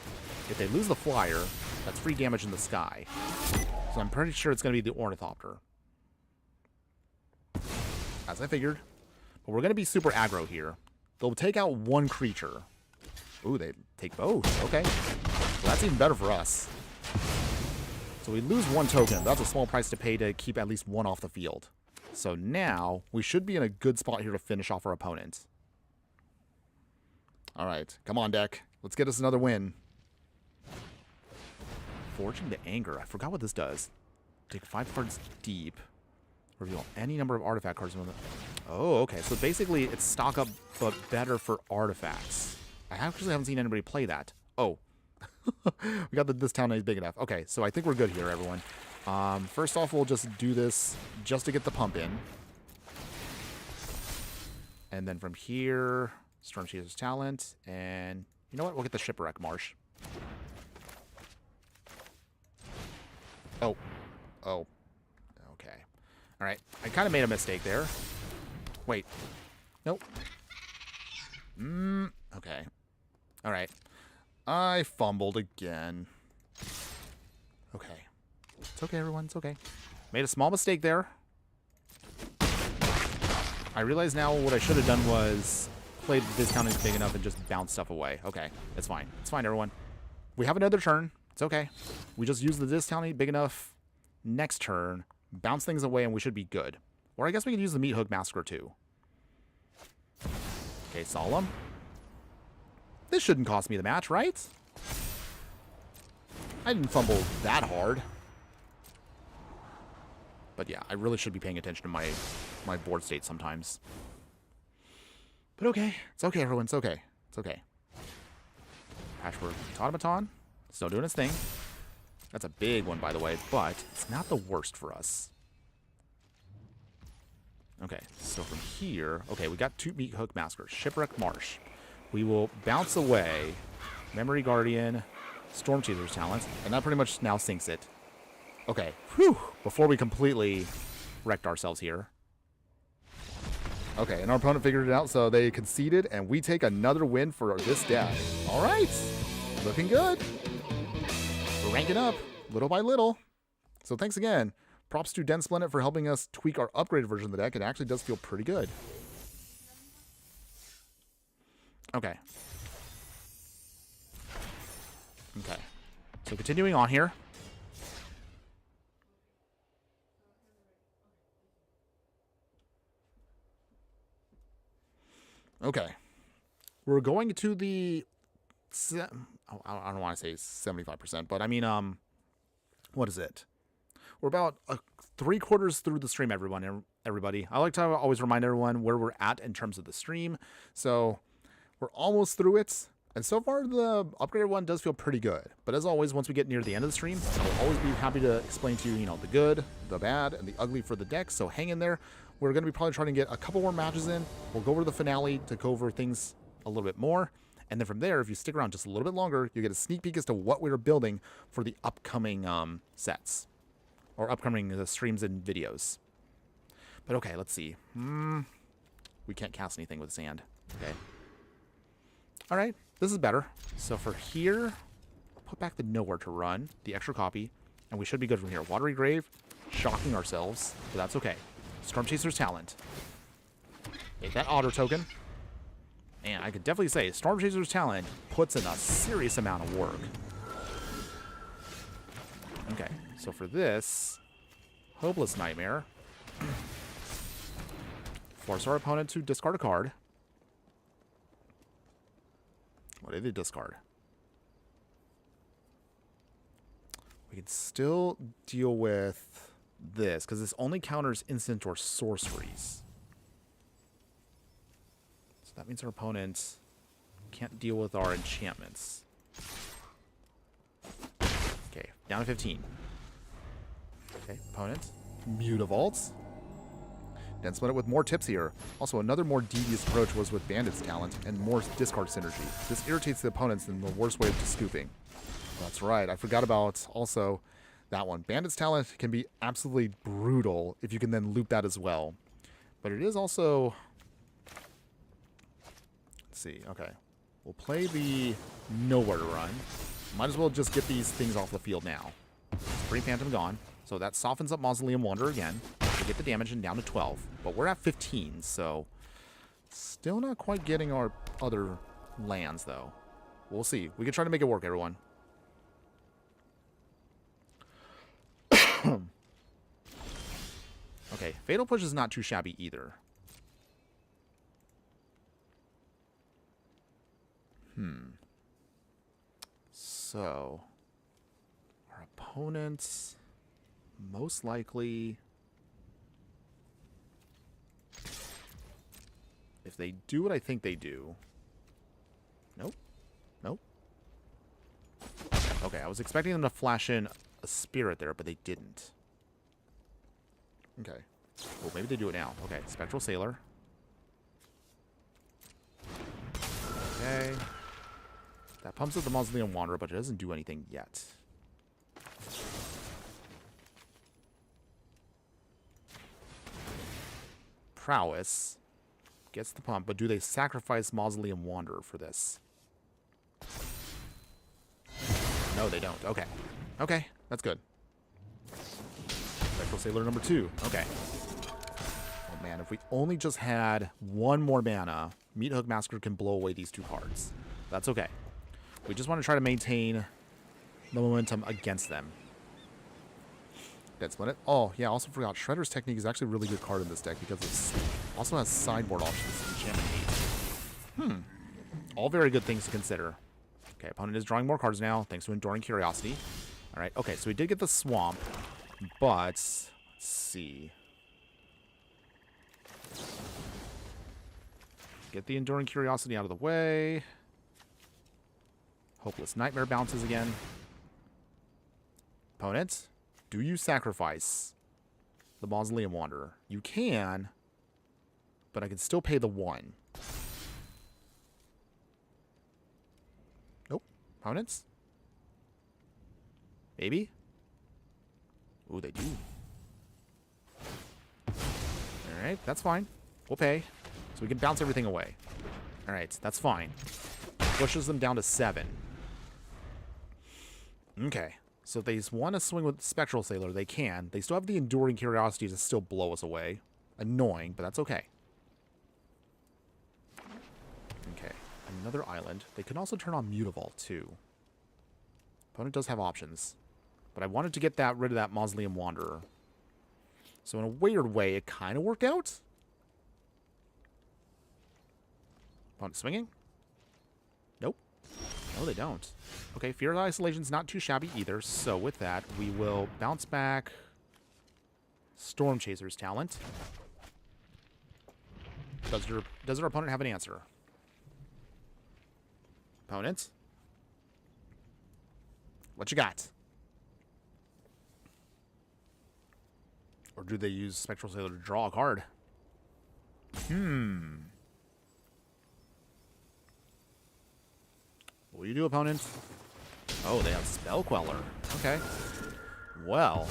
If they lose the flyer, that's free damage in the sky. So I'm pretty sure it's going to be the Ornithopter. As I figured. But we're going to be super aggro here. They'll take out one creature. Ooh, they take both. Okay. Well, that's even better for us. So we lose one token. That's a small price to pay to keep at least one off the field. So now, we should be in a good spot here to finish off our opponent. Alright, come on, deck. Let's get us another win. Forging the Anger. I forgot what this does. Dig 5 cards deep. Reveal any number of artifact cards. Oh, okay. So basically, it's stock up, but better for artifacts. I actually haven't seen anybody play that. Oh. We got this town is big enough. Okay, so I think we're good here, everyone. First off, we'll just do this just to get the pump in. And then from here, Storm Chaser's talent. And you know what? We'll get the Shipwreck Marsh. Oh. Oh. Okay. All right. I kind of made a mistake there. Wait. Nope. Okay. All right. I fumbled again. Okay. It's okay, everyone. It's okay. Made a small mistake there. I realize now what I should have done was played this count is big enough and just bounce stuff away. Okay. It's fine. It's fine, everyone. We have another turn. It's okay. We just use the discounting big enough next turn, bounce things away, and we should be good. Or I guess we can use the Meat Hook Massacre too. Okay, Solemn. This shouldn't cost me the match, right? I didn't fumble that hard. But yeah, I really should be paying attention to my board state sometimes. But okay. It's okay, everyone. It's okay. It's okay. Patchwork Automaton. Still doing its thing. That's a big one, by the way, but it's not the worst for us. Okay, so from here... Okay, we got 2 Meat Hook Massacres. Shipwreck Marsh. We will bounce away Memory Guardian, Storm Chaser's talent, and that pretty much now sinks it. Okay, whew, before we completely wrecked ourselves here. Okay, and our opponent figured it out, so they conceded, and we take another win for this deck. All right, looking good. We're ranking up, little by little. So thanks again. Props to Den Splendid for helping us tweak our upgraded version of the deck. It actually does feel pretty good. Okay. Okay. So continuing on here. Okay. We're going to the... I don't want to say 75%, but I mean, what is it? We're about 3/4 through the stream, everybody. I like to always remind everyone where we're at in terms of the stream. So we're almost through it. And so far, the upgraded one does feel pretty good. But as always, once we get near the end of the stream, I'll always be happy to explain to you, you know, the good, the bad, and the ugly for the deck. So hang in there. We're going to be probably trying to get a couple more matches in. We'll go over the finale to go over things a little bit more. And then from there, if you stick around just a little bit longer, you get a sneak peek as to what we're building for the upcoming sets. Or upcoming streams and videos. But okay, let's see. We can't cast anything with sand. Okay. Alright, this is better. So for here, I'll put back the Nowhere to run, the extra copy, and we should be good from here. Watery Grave, shocking ourselves, but that's okay. Storm Chaser's talent. Hit that auto token. And I could definitely say Storm Chaser's talent puts in a serious amount of work. Okay, so for this, Hopeless Nightmare. Force our opponent to discard a card. What did they discard? We can still deal with this, because this only counters instant or sorceries. So that means our opponent can't deal with our enchantments. Okay, down to 15. Okay, opponent. Mutavaults. Then split it with more tips here. Also, another more devious approach was with Bandit's talent and more discard synergy. This irritates the opponents in the worst way of scooping. That's right, I forgot about also that one. Bandit's talent can be absolutely brutal if you can then loop that as well. But it is also... Let's see, okay. We'll play the Nowhere to Run. Might as well just get these things off the field now. Free Phantom gone. So that softens up Mausoleum Wanderer again. To get the damage and down to 12. But we're at 15, so still not quite getting our other lands, though. We'll see. We can try to make it work, everyone. Okay, Fatal Push is not too shabby either. So, our opponents most likely... If they do what I think they do... Nope. Nope. Okay, I was expecting them to flash in a spirit there, but they didn't. Okay. Well, maybe they do it now. Okay, Spectral Sailor. Okay. That pumps up the Mausoleum Wanderer, but it doesn't do anything yet. Prowess gets the pump, but do they sacrifice Mausoleum Wanderer for this? No, they don't. Okay. Okay, that's good. Spectral Sailor number 2. Okay. Oh man, if we only just had one more mana, Meat Hook Massacre can blow away these 2 cards. That's okay. We just want to try to maintain the momentum against them. Dead Split it. Oh, yeah, I also forgot. Shredder's Technique is actually a really good card in this deck because it also has sideboard options. Enchantment 8. All very good things to consider. Okay, opponent is drawing more cards now, thanks to Enduring Curiosity. Alright, okay, so we did get the Swamp, but... Let's see. Get the Enduring Curiosity out of the way. Hopeless Nightmare bounces again. Opponent, do you sacrifice the Mausoleum Wanderer? You can, but I can still pay the 1. Nope. Opponents? Maybe? Ooh, they do. Alright, that's fine. We'll pay. So we can bounce everything away. Alright, that's fine. Pushes them down to 7. Okay. So if they want to swing with Spectral Sailor, they can. They still have the Enduring Curiosity to still blow us away. Annoying, but that's okay. Okay. Another island. They can also turn on Mutavault, too. Opponent does have options. But I wanted to get rid of that Mausoleum Wanderer. So in a weird way, it kind of worked out. Opponent swinging? Nope. No, they don't. Okay, Fear of Isolation's not too shabby either, so with that, we will bounce back Storm Chaser's talent. Does our opponent have an answer? Opponent? What you got? Or do they use Spectral Sailor to draw a card? What do you do, opponent? Oh, they have Spell Queller. Okay. Well.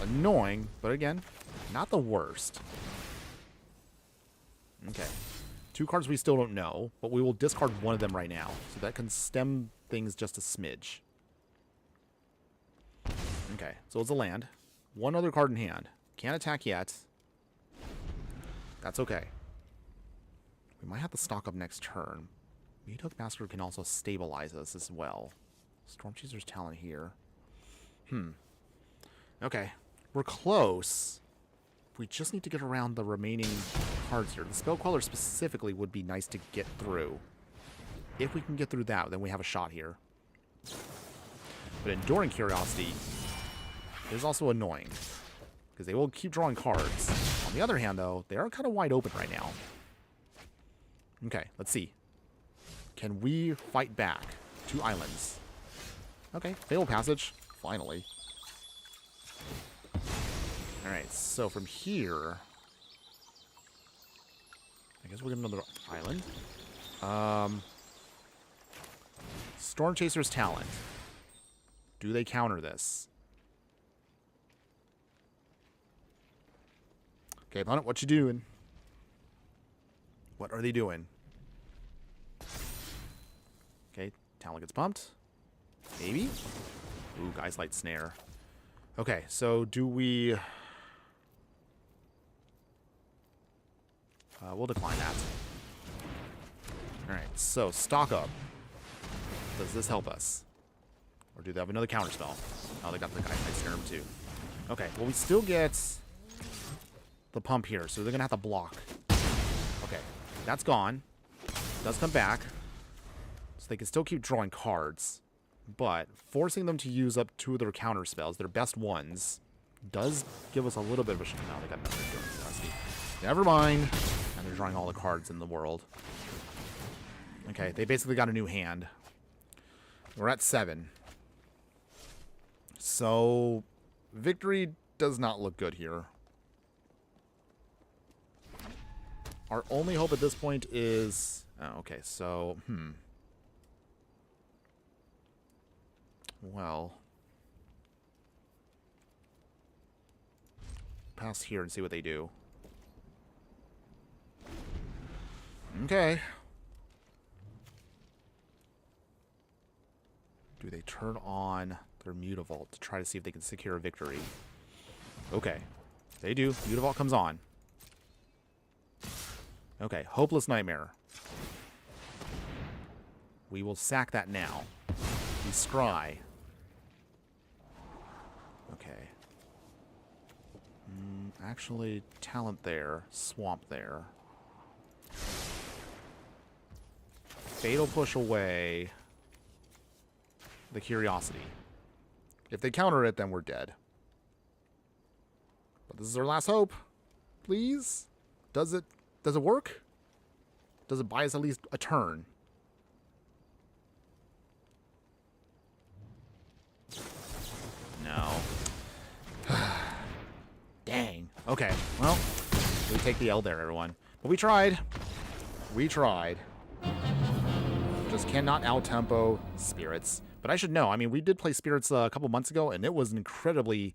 Annoying, but again, not the worst. Okay. 2 cards we still don't know, but we will discard one of them right now. So that can stem things just a smidge. Okay, so it's a land. 1 other card in hand. Can't attack yet. That's okay. We might have to stock up next turn. Meathook Massacre can also stabilize us as well. Stormchaser's Talent here. Okay. We're close. We just need to get around the remaining cards here. The Spell Queller specifically would be nice to get through. If we can get through that, then we have a shot here. But Enduring Curiosity is also annoying, because they will keep drawing cards. On the other hand, though, they are kind of wide open right now. Okay, let's see. Can we fight back? 2 islands. Okay, Fatal Passage. Finally. Alright, so from here... I guess we'll get another island. Stormchaser's Talent. Do they counter this? Okay, Planet, what you doing? What are they doing? Okay, Talent gets pumped. Maybe? Ooh, Guy's Light Snare. Okay, so do we... we'll decline that. Alright, so stock up. Does this help us? Or do they have another counter spell? Oh, they got the Guy's Light Snare too. Okay, well we still get the pump here, so they're going to have to block. Okay, that's gone. Does come back. So they can still keep drawing cards. But forcing them to use up 2 of their counter spells, their best ones, does give us a little bit of a... No, they got another Enduring Curiosity. Never mind. And they're drawing all the cards in the world. Okay, they basically got a new hand. We're at 7. So, victory does not look good here. Our only hope at this point is... Oh, okay, so... Well... Pass here and see what they do. Okay. Do they turn on their Mutavault to try to see if they can secure a victory? Okay. They do. Mutavault comes on. Okay. Hopeless Nightmare. We will sack that now. We scry. Okay. Actually, Talent there. Swamp there. Fatal Push away the Curiosity. If they counter it, then we're dead. But this is our last hope. Please? Does it work? Does it buy us at least a turn? No. Dang. Okay. Well, we take the L there, everyone. But we tried. We tried. Just cannot out-tempo Spirits. But I should know. I mean, we did play Spirits a couple months ago, and it was an incredibly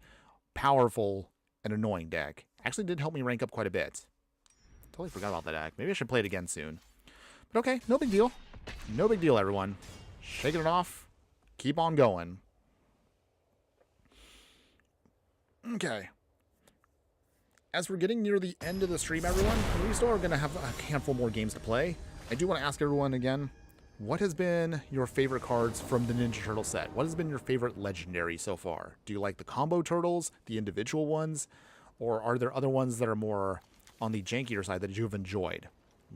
powerful and annoying deck. Actually did help me rank up quite a bit. Totally forgot about that deck. Maybe I should play it again soon. But okay, no big deal. No big deal, everyone. Shaking it off. Keep on going. Okay. As we're getting near the end of the stream, everyone, we still are going to have a handful more games to play. I do want to ask everyone again, what has been your favorite cards from the Ninja Turtle set? What has been your favorite legendary so far? Do you like the combo turtles, the individual ones, or are there other ones that are more on the jankier side that you have enjoyed?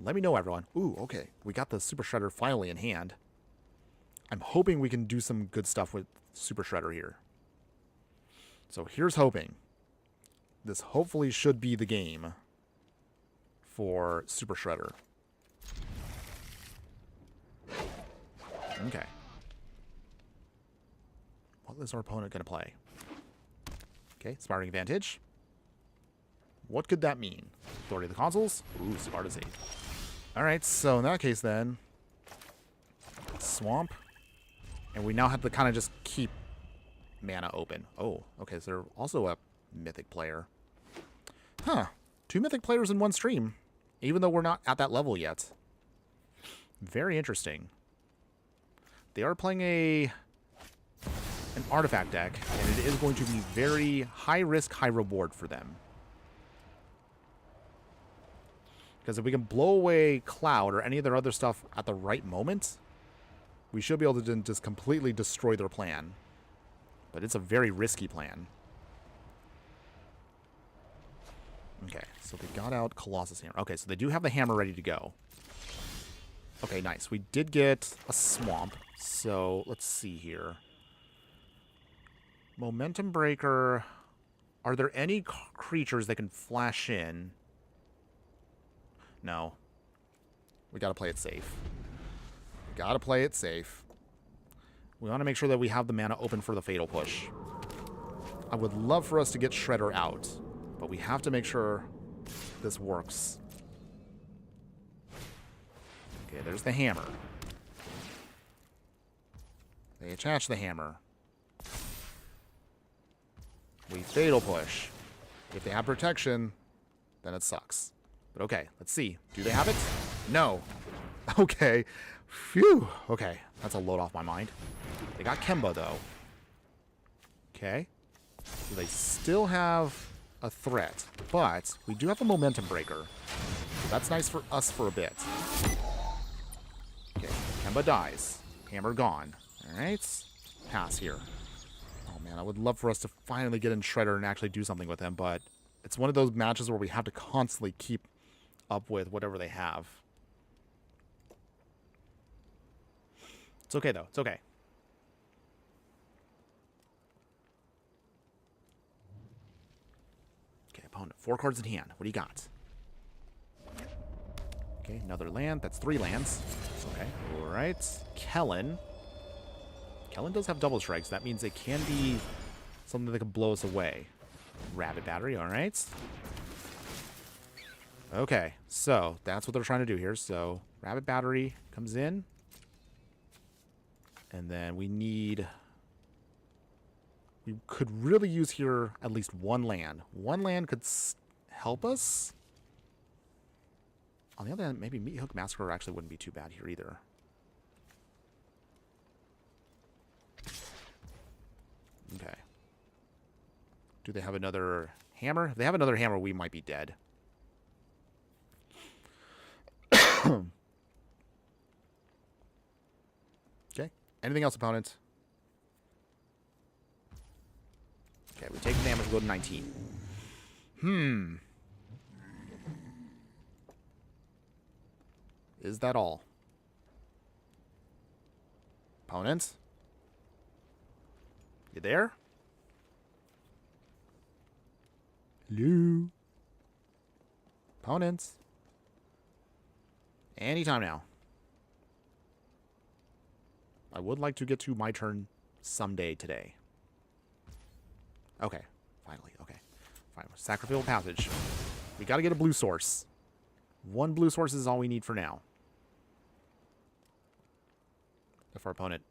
Let me know, everyone. Ooh, okay. We got the Super Shredder finally in hand. I'm hoping we can do some good stuff with Super Shredder here. So here's hoping. This hopefully should be the game for Super Shredder. Okay. What is our opponent going to play? Okay, Inspiring Advantage. What could that mean? Authority of the Consoles? Ooh, Sparta's 8. Alright, so in that case then, Swamp. And we now have to kind of just keep mana open. Oh, okay, so they're also a Mythic player. Huh. 2 Mythic players in one stream, even though we're not at that level yet. Very interesting. They are playing an artifact deck, and it is going to be very high risk, high reward for them. Because if we can blow away Cloud or any of their other stuff at the right moment, we should be able to just completely destroy their plan. But it's a very risky plan. Okay, so they got out Colossus Hammer. Okay, so they do have the hammer ready to go. Okay, nice. We did get a swamp. So let's see here. Momentum Breaker. Are there any creatures that can flash in? No. We gotta play it safe. We gotta play it safe. We want to make sure that we have the mana open for the Fatal Push. I would love for us to get Shredder out, but we have to make sure this works. Okay, there's the hammer. They attach the hammer. We Fatal Push. If they have protection, then it sucks. But okay, let's see. Do they have it? No. Okay. Phew. Okay, that's a load off my mind. They got Kemba, though. Okay. So they still have a threat, but we do have a Momentum Breaker. So that's nice for us for a bit. Okay, Kemba dies. Hammer gone. Alright. Pass here. Oh man, I would love for us to finally get in Shredder and actually do something with him, but it's one of those matches where we have to constantly keep up with whatever they have. It's okay, though. It's okay. Okay, opponent. 4 cards in hand. What do you got? Okay, another land. That's 3 lands. Okay, alright. Kellen. Kellen does have double strikes. That means it can be something that can blow us away. Rabbit Battery, alright. Okay, so that's what they're trying to do here. So, Rabbit Battery comes in. And then we need... We could really use here at least 1 land. 1 land could help us. On the other hand, maybe Meat Hook Massacre actually wouldn't be too bad here either. Okay. Do they have another hammer? If they have another hammer, we might be dead. Okay. Anything else, opponent? Okay, we take the damage, go to 19. Is that all? Opponent? You there? Hello? Opponents? Anytime now. I would like to get to my turn someday today. Okay. Finally. Okay. Fine. Sacrificial Passage. We gotta get a blue source. 1 blue source is all we need for now. If our opponent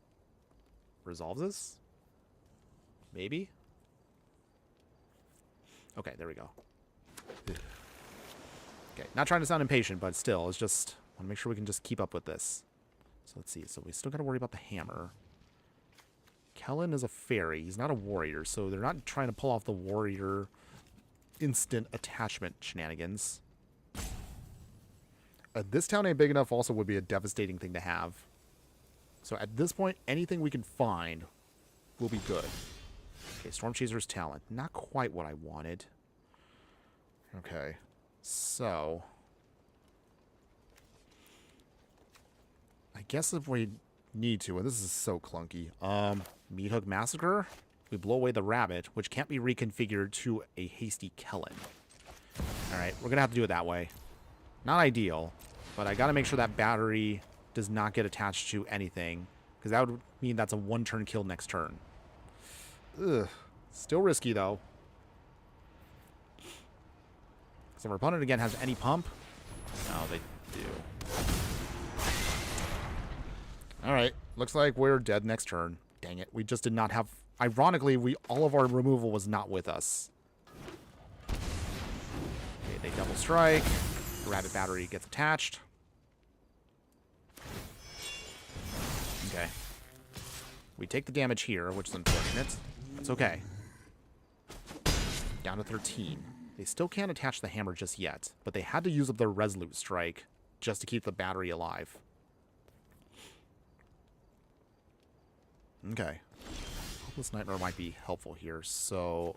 resolves this? Maybe? Okay, there we go. Okay, not trying to sound impatient, but still, it's just... I want to make sure we can just keep up with this. So let's see. So we still got to worry about the hammer. Kellen is a fairy. He's not a warrior, so they're not trying to pull off the warrior instant attachment shenanigans. This town ain't big enough also would be a devastating thing to have. So at this point, anything we can find will be good. Okay, Storm Chaser's Talent. Not quite what I wanted. Okay, so... I guess if we need to, and this is so clunky, Meat Hook Massacre, we blow away the rabbit, which can't be reconfigured to a hasty Kellen. Alright, we're going to have to do it that way. Not ideal, but I got to make sure that battery does not get attached to anything, because that would mean that's a 1-turn kill next turn. Ugh. Still risky, though. So if our opponent, again, has any pump? No, they do. Alright, looks like we're dead next turn. Dang it, we just did not have... Ironically, all of our removal was not with us. Okay, they double strike. The Rabbit Battery gets attached. Okay. We take the damage here, which is unfortunate. It's okay. Down to 13. They still can't attach the hammer just yet, but they had to use up their Resolute Strike just to keep the battery alive. Okay. Hopeless Nightmare might be helpful here, so...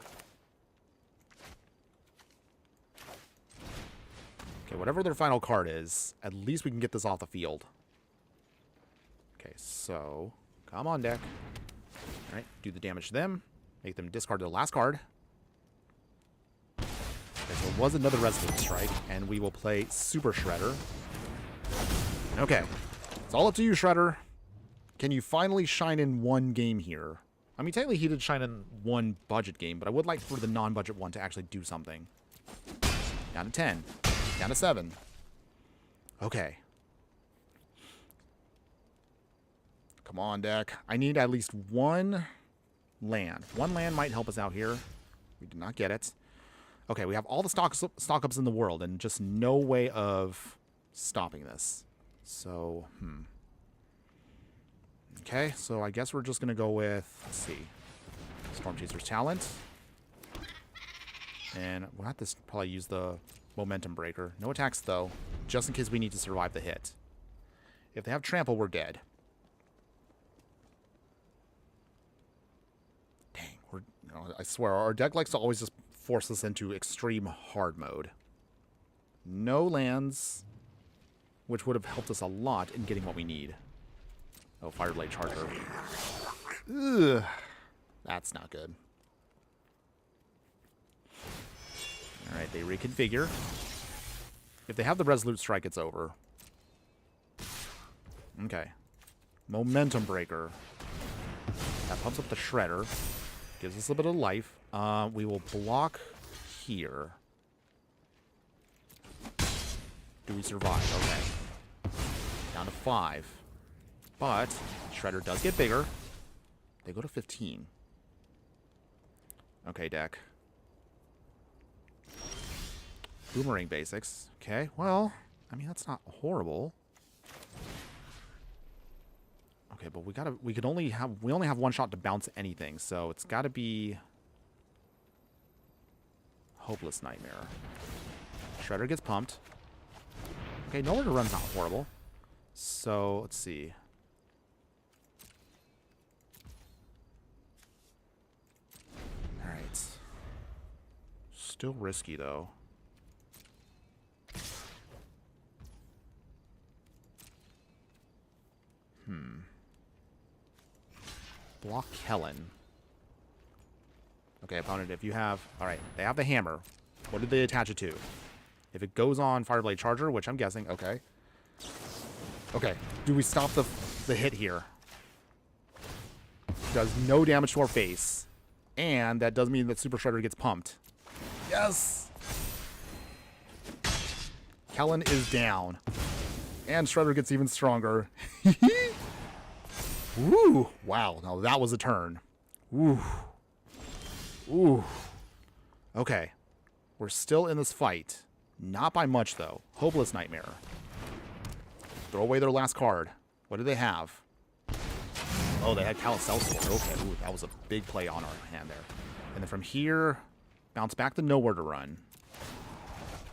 Okay, whatever their final card is, at least we can get this off the field. Okay, so... Come on, deck. Alright, do the damage to them. Make them discard their last card. Okay, so it was another Resolute Strike, and we will play Super Shredder. Okay. It's all up to you, Shredder. Can you finally shine in one game here? I mean, technically he did shine in one budget game, but I would like for the non-budget one to actually do something. Down to 10. Down to 7. Okay. Come on, deck. I need at least one land. One land might help us out here. We did not get it. Okay, we have all the stock-ups in the world and just no way of stopping this. So, Okay, so I guess we're just going to go with, let's see, Storm Chaser's Talent. And we'll have to probably use the Momentum Breaker. No attacks, though, just in case we need to survive the hit. If they have Trample, we're dead. Dang, I swear, our deck likes to always just force us into extreme hard mode. No lands, which would have helped us a lot in getting what we need. Oh, Fireblade Charger. Ugh. That's not good. Alright, they reconfigure. If they have the Resolute Strike, it's over. Okay. Momentum Breaker. That pumps up the Shredder. Gives us a bit of life. We will block here. Do we survive? Okay. Down to 5. But Shredder does get bigger. They go to 15. Okay, deck. Boomerang basics. Okay, well, I mean, that's not horrible. Okay, but we only have one shot to bounce anything, so it's gotta be Hopeless Nightmare. Shredder gets pumped. Okay, Nowhere to Run's not horrible. So, let's see. Alright. Still risky, though. Block Kellen. Okay, opponent, if you have... Alright, they have the hammer. What did they attach it to? If it goes on Fireblade Charger, which I'm guessing, okay. Okay, do we stop the hit here? Does no damage to our face. And that does mean that Super Shredder gets pumped. Yes! Kellen is down. And Shredder gets even stronger. Woo! Wow, now that was a turn. Ooh. Ooh. Okay. We're still in this fight. Not by much, though. Hopeless Nightmare. Throw away their last card. What do they have? Oh, they had Caliselsor. Okay, ooh, that was a big play on our hand there. And then from here, bounce back to Nowhere to Run.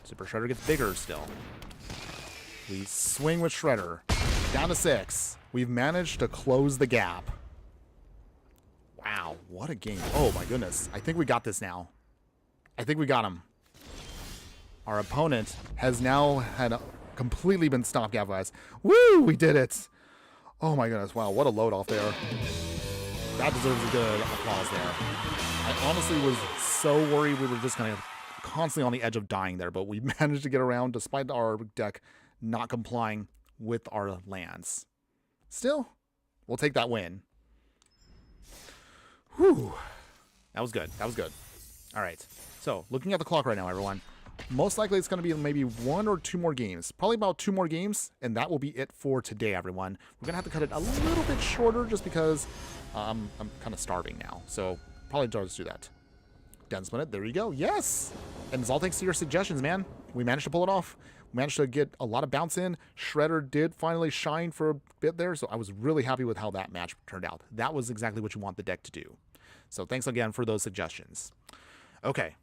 Super Shredder gets bigger still. We swing with Shredder. Down to 6. We've managed to close the gap. Wow, what a game. Oh my goodness. I think we got this now. I think we got him. Our opponent has now completely been stopgap by us. Woo! We did it. Oh my goodness. Wow, what a load off there. That deserves a good applause there. I honestly was so worried we were just kind of constantly on the edge of dying there, but we managed to get around despite our deck not complying with our lands. Still, we'll take that win. Whew. That was good. That was good. All right. So, looking at the clock right now, everyone. Most likely it's going to be maybe 1 or 2 more games. Probably about 2 more games, and that will be it for today, everyone. We're going to have to cut it a little bit shorter just because I'm kind of starving now. So, probably just do that. Dense Minute, there you go. Yes! And it's all thanks to your suggestions, man. We managed to pull it off. We managed to get a lot of bounce in. Shredder did finally shine for a bit there, so I was really happy with how that match turned out. That was exactly what you want the deck to do. So thanks again for those suggestions. Okay,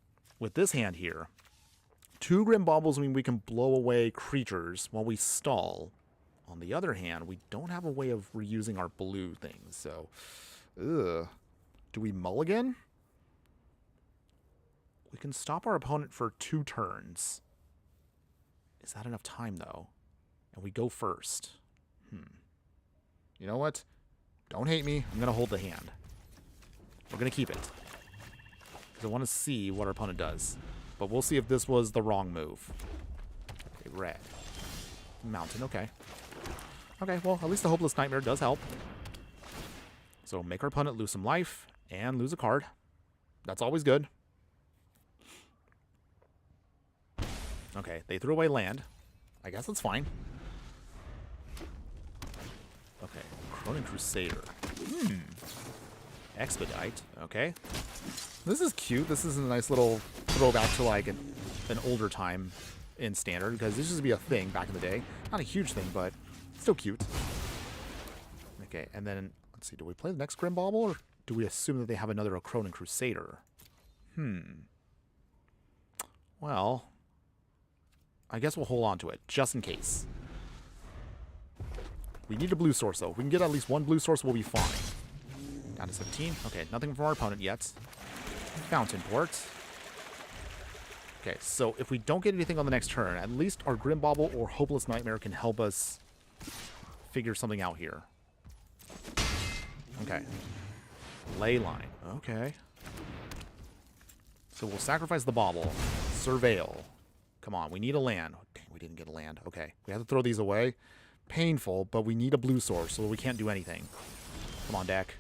with this hand here, 2 Grim Baubles mean we can blow away creatures while we stall. On the other hand, we don't have a way of reusing our blue things, so... Ugh. Do we mulligan? We can stop our opponent for 2 turns. Is that enough time, though? And we go first. You know what? Don't hate me. I'm going to hold the hand. We're going to keep it. Because I want to see what our opponent does. But we'll see if this was the wrong move. Okay, red. Mountain, okay. Okay, well, at least the Hopeless Nightmare does help. So make our opponent lose some life and lose a card. That's always good. Okay, they threw away land. I guess that's fine. Okay, Cronin Crusader. Expedite, okay. This is cute. This is a nice little throwback to like an older time in Standard, because this used to be a thing back in the day. Not a huge thing, but still cute. Okay, and then, let's see, do we play the next Grim Bauble, or do we assume that they have another Cronin Crusader? Well, I guess we'll hold on to it, just in case. We need a blue source, though. If we can get at least 1 blue source, we'll be fine. Down to 17. Okay, nothing from our opponent yet. Fountain Port. Okay, so if we don't get anything on the next turn, at least our Grim Bauble or Hopeless Nightmare can help us figure something out here. Okay. Ley line. Okay. So we'll sacrifice the bauble. Surveil. Come on, we need a land. Oh, dang, we didn't get a land. Okay, we have to throw these away. Painful, but we need a blue source, so we can't do anything. Come on, deck.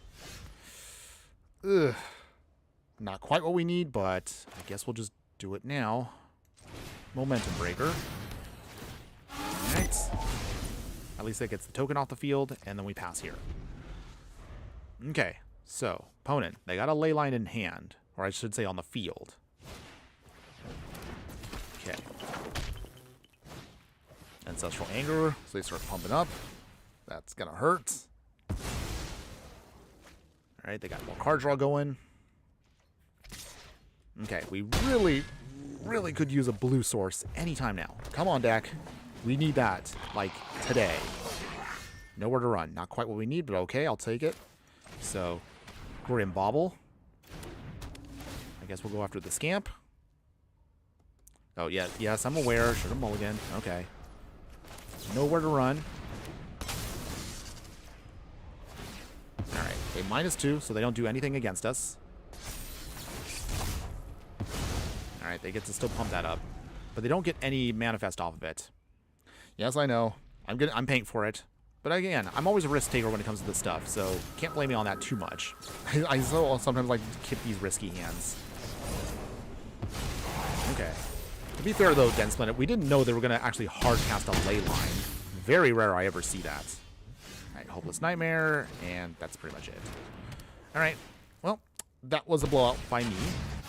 Ugh. Not quite what we need, but I guess we'll just do it now. Momentum Breaker. Alright. At least that gets the token off the field, and then we pass here. Okay, so, opponent. They got a ley line in hand, or I should say on the field. Okay. Ancestral Anger, so they start pumping up. That's gonna hurt. Alright, they got more card draw going. Okay, we really could use a blue source anytime now. Come on, deck. We need that, like, today. Nowhere to run. Not quite what we need, but okay, I'll take it. So, Grim Bauble. I guess we'll go after the Scamp. Oh, yeah, yes, I'm aware. Should have mulliganed. Okay. Nowhere to run. Alright, a -2, so they don't do anything against us. Alright, they get to still pump that up. But they don't get any manifest off of it. Yes, I know. I'm paying for it. But again, I'm always a risk taker when it comes to this stuff, so can't blame me on that too much. I sometimes like to keep these risky hands. Okay. To be fair, though, Dense Planet, we didn't know they were going to actually hard cast a ley line. Very rare I ever see that. Alright, Hopeless Nightmare, and that's pretty much it. Alright, well, that was a blowout by me.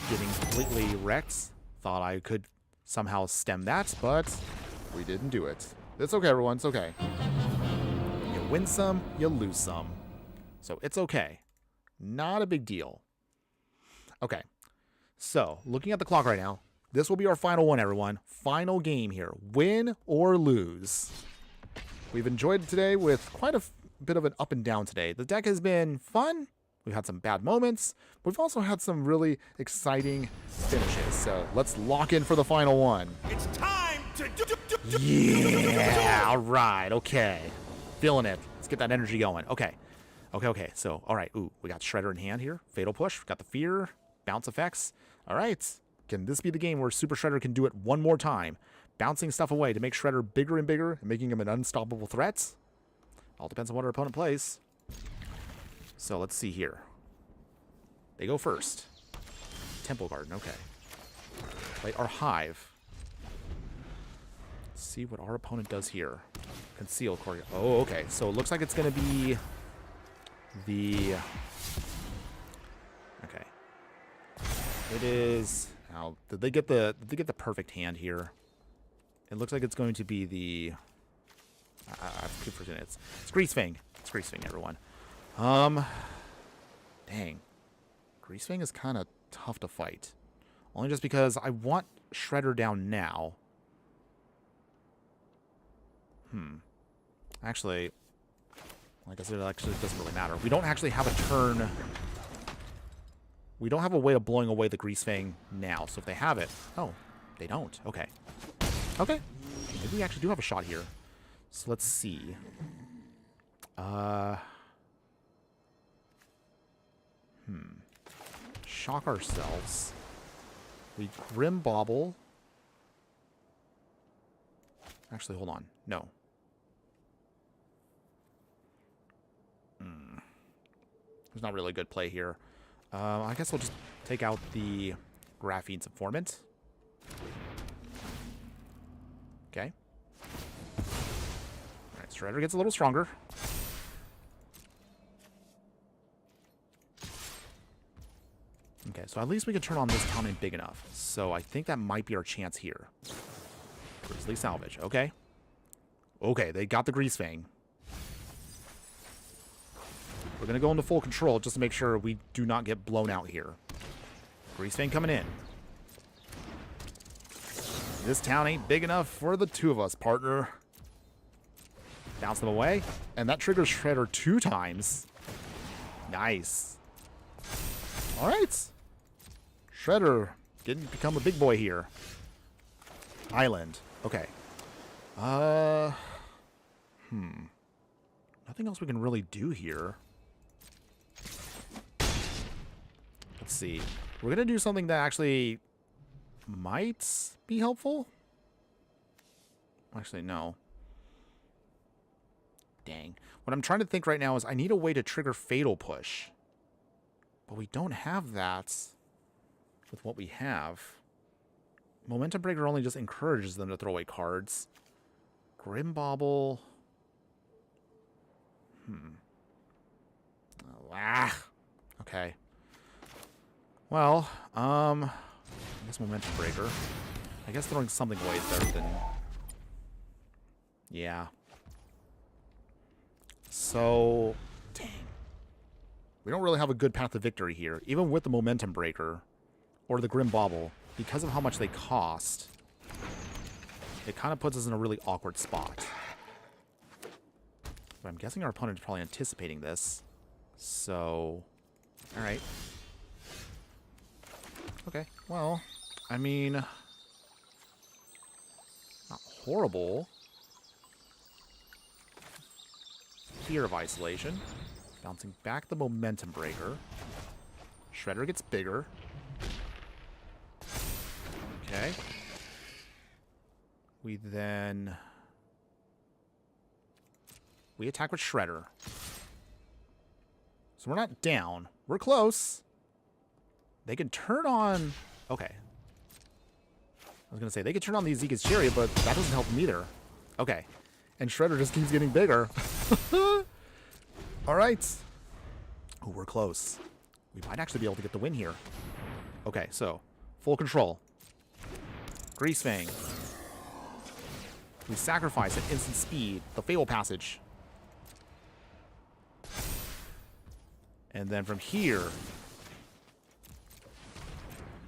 Getting completely wrecked. Thought I could somehow stem that, but we didn't do it. It's okay, everyone, it's okay. You win some, you lose some. So it's okay. Not a big deal. Okay, so looking at the clock right now, this will be our final one, everyone. Final game here. Win or lose. We've enjoyed it today with quite a bit of an up and down today. The deck has been fun. We've had some bad moments. But we've also had some really exciting finishes. So let's lock in for the final one. It's time to Yeah, all right, okay. Feeling it. Let's get that energy going. Okay. Okay. So, all right. Ooh, we got Shredder in hand here. Fatal Push. Got the Fear. Bounce effects. All right. Can this be the game where Super Shredder can do it one more time? Bouncing stuff away to make Shredder bigger and bigger and making him an unstoppable threat? All depends on what our opponent plays. So let's see here. They go first. Temple Garden, okay. Play our Hive. Let's see what our opponent does here. Conceal Courier. Oh, okay. So it looks like it's going to be the... Okay. It is... Now, did they get the perfect hand here? It looks like it's going to be the... I keep forgetting it's Greasefang. It's Greasefang, everyone. Dang. Greasefang is kind of tough to fight. Only just because I want Shredder down now. Actually, like I said, it actually doesn't really matter. We don't actually have a turn. We don't have a way of blowing away the Grease Fang now. So if they have it... Oh, they don't. Okay. Okay. Maybe we actually do have a shot here. So let's see. Shock ourselves. We Grim Bobble. Actually, hold on. No. There's not really a good play here. I guess we'll just take out the Graphene's Informant. Okay. Alright, Shredder gets a little stronger. Okay, so at least we can turn on this town in big enough. So I think that might be our chance here. Grizzly Salvage. Okay. Okay, they got the Grease Fang. We're going to go into full control just to make sure we do not get blown out here. Grease Fang coming in. This town ain't big enough for the two of us, partner. Bounce them away. And that triggers Shredder 2 times. Nice. All right. Shredder getting to become a big boy here. Island. Okay. Nothing else we can really do here. Let's see. We're going to do something that actually might be helpful. Actually, no. Dang. What I'm trying to think right now is I need a way to trigger Fatal Push. But we don't have that with what we have. Momentum Breaker only just encourages them to throw away cards. Grim Bobble. Okay. Well, I guess Momentum Breaker. I guess throwing something away is better than... Yeah. So... Dang. We don't really have a good path to victory here. Even with the Momentum Breaker or the Grim Bobble, because of how much they cost, it kind of puts us in a really awkward spot. But I'm guessing our opponent is probably anticipating this. So... Alright. Okay, well, I mean, not horrible. Fear of Isolation. Bouncing back the Momentum Breaker. Shredder gets bigger. Okay. We then... We attack with Shredder. So we're not down. We're close. They can turn on... Okay. I was going to say, they can turn on the Ezekiel's Chariot, but that doesn't help them either. Okay. And Shredder just keeps getting bigger. All right. Oh, we're close. We might actually be able to get the win here. Okay, so, full control. Grease Fang. We sacrifice at instant speed, the Fatal Passage. And then from here...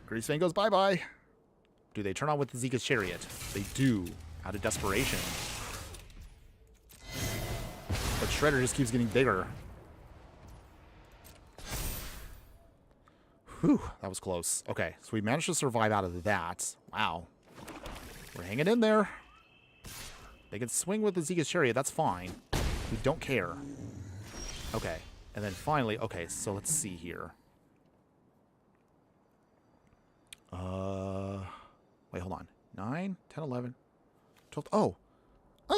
Grease Fang goes bye-bye. Do they turn on with Ezekiel's Chariot? They do, out of desperation. But Shredder just keeps getting bigger. Whew, that was close. Okay, so we managed to survive out of that. Wow. We're hanging in there. They can swing with Ezekiel's Chariot, that's fine. We don't care. Okay, and then finally, okay, so let's see here. Wait, hold on. 9, 10, 11, 12. Oh,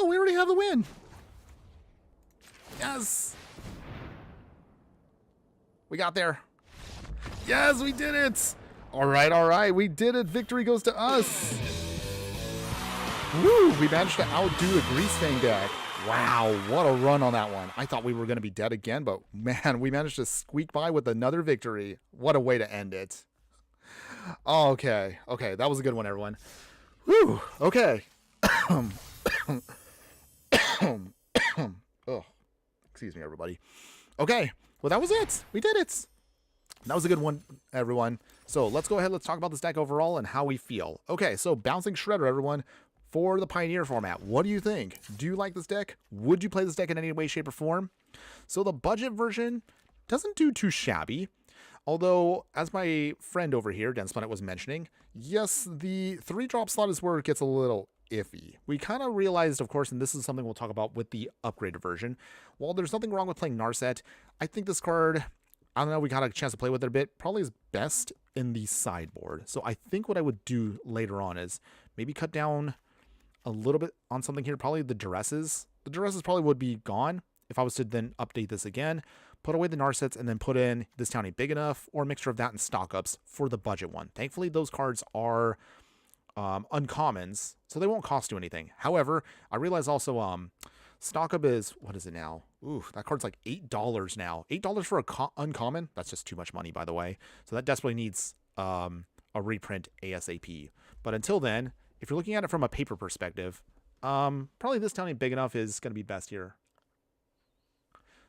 we already have the win. Yes. We got there. Yes, we did it. All right. We did it. Victory goes to us. Woo, we managed to outdo the Grease Fang deck. Wow, what a run on that one. I thought we were going to be dead again, but man, we managed to squeak by with another victory. What a way to end it. Okay, that was a good one, everyone. Woo, okay. Oh, excuse me, everybody. Okay, well, that was it. We did it. That was a good one, everyone. So let's go ahead. Let's talk about this deck overall and how we feel. Okay, so Bouncing Shredder, everyone, for the Pioneer format. What do you think? Do you like this deck? Would you play this deck in any way, shape, or form? So the budget version doesn't do too shabby. Although, as my friend over here, Dense Planet, was mentioning, yes, the 3-drop slot is where it gets a little iffy. We kind of realized, of course, and this is something we'll talk about with the upgraded version, while there's nothing wrong with playing Narset, I think this card, I don't know, we got a chance to play with it a bit, probably is best in the sideboard. So I think what I would do later on is maybe cut down a little bit on something here, probably the Duresses. The Duresses probably would be gone if I was to then update this again, put away the Narsets, and then put in This Town Ain't Big Enough, or a mixture of that and stock ups for the budget one. Thankfully, those cards are uncommons, so they won't cost you anything. However, I realize also stock up is, what is it now? Ooh, that card's like $8 now. $8 for a uncommon? That's just too much money, by the way. So that desperately needs a reprint ASAP. But until then, if you're looking at it from a paper perspective, probably This Town Ain't Big Enough is going to be best here.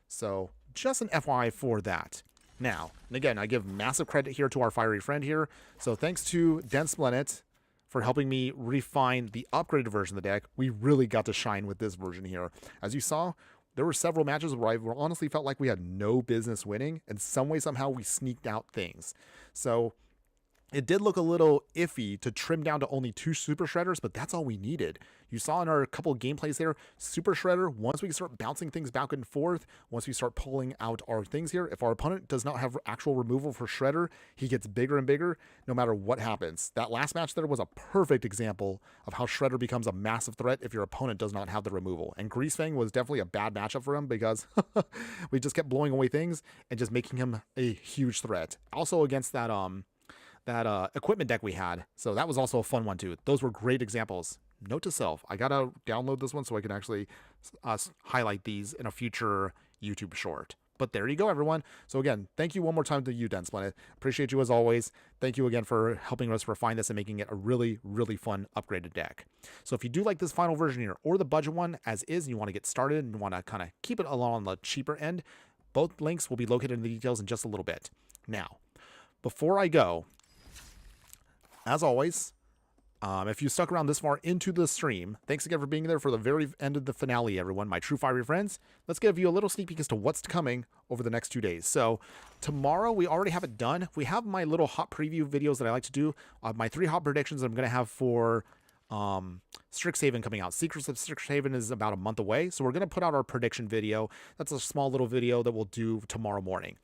So just an FYI for that. Now, and again, I give massive credit here to our fiery friend here. So thanks to Dense Planet for helping me refine the upgraded version of the deck. We really got to shine with this version here. As you saw, there were several matches where I honestly felt like we had no business winning, and some way, somehow, we sneaked out things. So it did look a little iffy to trim down to only 2 Super Shredders, but that's all we needed. You saw in our couple of gameplays there, Super Shredder, once we start bouncing things back and forth, once we start pulling out our things here, if our opponent does not have actual removal for Shredder, he gets bigger and bigger no matter what happens. That last match there was a perfect example of how Shredder becomes a massive threat if your opponent does not have the removal. And Greasefang was definitely a bad matchup for him because we just kept blowing away things and just making him a huge threat. Also against that equipment deck we had. So that was also a fun one too. Those were great examples. Note to self, I gotta download this one so I can actually highlight these in a future YouTube short. But there you go, everyone. So again, thank you one more time to you, Dense Planet. Appreciate you as always. Thank you again for helping us refine this and making it a really, really fun upgraded deck. So if you do like this final version here or the budget one as is, and you want to get started and want to kind of keep it along on the cheaper end, both links will be located in the details in just a little bit. Now, before I go, as always, if you stuck around this far into the stream, thanks again for being there for the very end of the finale, everyone, my true fiery friends. Let's give you a little sneak peek as to what's coming over the next 2 days. So tomorrow, we already have it done. We have my little hot preview videos that I like to do, my 3 hot predictions that I'm going to have for Strixhaven coming out. Secrets of Strixhaven is about a month away, so we're going to put out our prediction video. That's a small little video that we'll do tomorrow morning.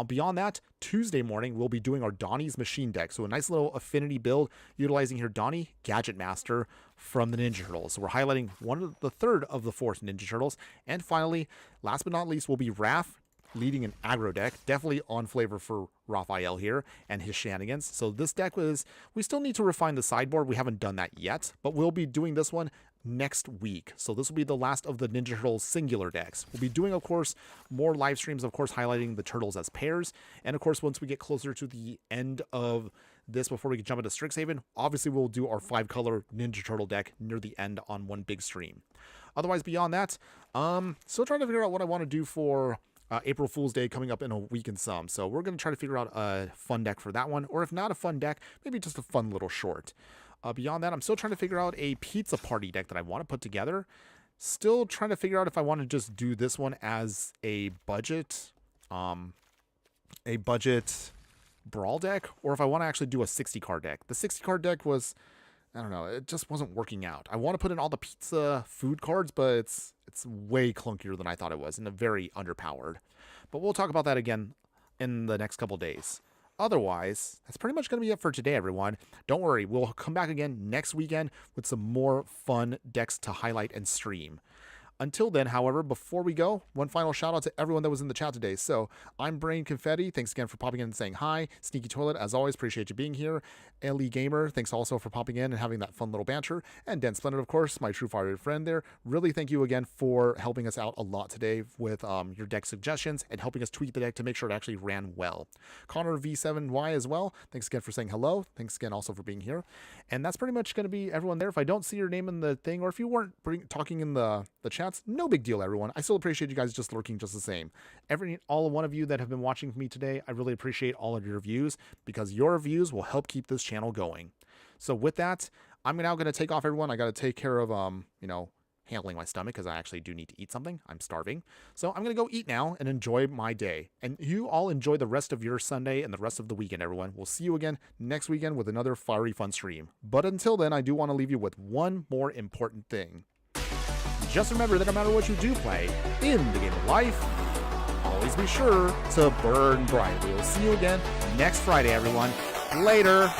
Beyond that, Tuesday morning, we'll be doing our Donnie's Machine deck. So a nice little affinity build utilizing here Donnie, Gadget Master from the Ninja Turtles. So we're highlighting the third of the 4th Ninja Turtles. And finally, last but not least, will be Raph leading an aggro deck. Definitely on flavor for Raphael here and his shenanigans. So this deck we still need to refine the sideboard. We haven't done that yet, but we'll be doing this one next week. So this will be the last of the Ninja Turtles singular decks. We'll be doing, of course, more live streams, of course, highlighting the turtles as pairs. And of course, once we get closer to the end of this, before we can jump into Strixhaven, obviously we'll do our 5-color Ninja Turtle deck near the end on one big stream. Otherwise, beyond that, still trying to figure out what I want to do for April Fool's Day coming up in a week and some. So we're going to try to figure out a fun deck for that one. Or if not a fun deck, maybe just a fun little short. Beyond that, I'm still trying to figure out a pizza party deck that I want to put together. Still trying to figure out if I want to just do this one as a budget brawl deck, or if I want to actually do a 60-card deck. The 60-card deck was, I don't know, it just wasn't working out. I want to put in all the pizza food cards, but it's way clunkier than I thought it was and very underpowered. But we'll talk about that again in the next couple days. Otherwise, that's pretty much going to be it for today, everyone. Don't worry, we'll come back again next weekend with some more fun decks to highlight and stream. Until then, however, before we go, one final shout out to everyone that was in the chat today. So I'm Brain Confetti. Thanks again for popping in and saying hi. Sneaky Toilet, as always, appreciate you being here. Ellie Gamer, thanks also for popping in and having that fun little banter. And Den Splendid, of course, my true fiery friend there. Really thank you again for helping us out a lot today with your deck suggestions and helping us tweak the deck to make sure it actually ran well. Connor V7Y as well. Thanks again for saying hello. Thanks again also for being here. And that's pretty much going to be everyone there. If I don't see your name in the thing, or if you weren't talking in the chat, chats. No big deal, everyone. I still appreciate you guys just lurking just the same. All one of you that have been watching me today, I really appreciate all of your views because your views will help keep this channel going. So with that, I'm now going to take off, everyone. I got to take care of, handling my stomach because I actually do need to eat something. I'm starving. So I'm going to go eat now and enjoy my day. And you all enjoy the rest of your Sunday and the rest of the weekend, everyone. We'll see you again next weekend with another fiery fun stream. But until then, I do want to leave you with one more important thing. Just remember that no matter what you do play in the game of life, always be sure to burn bright. We'll see you again next Friday, everyone. Later.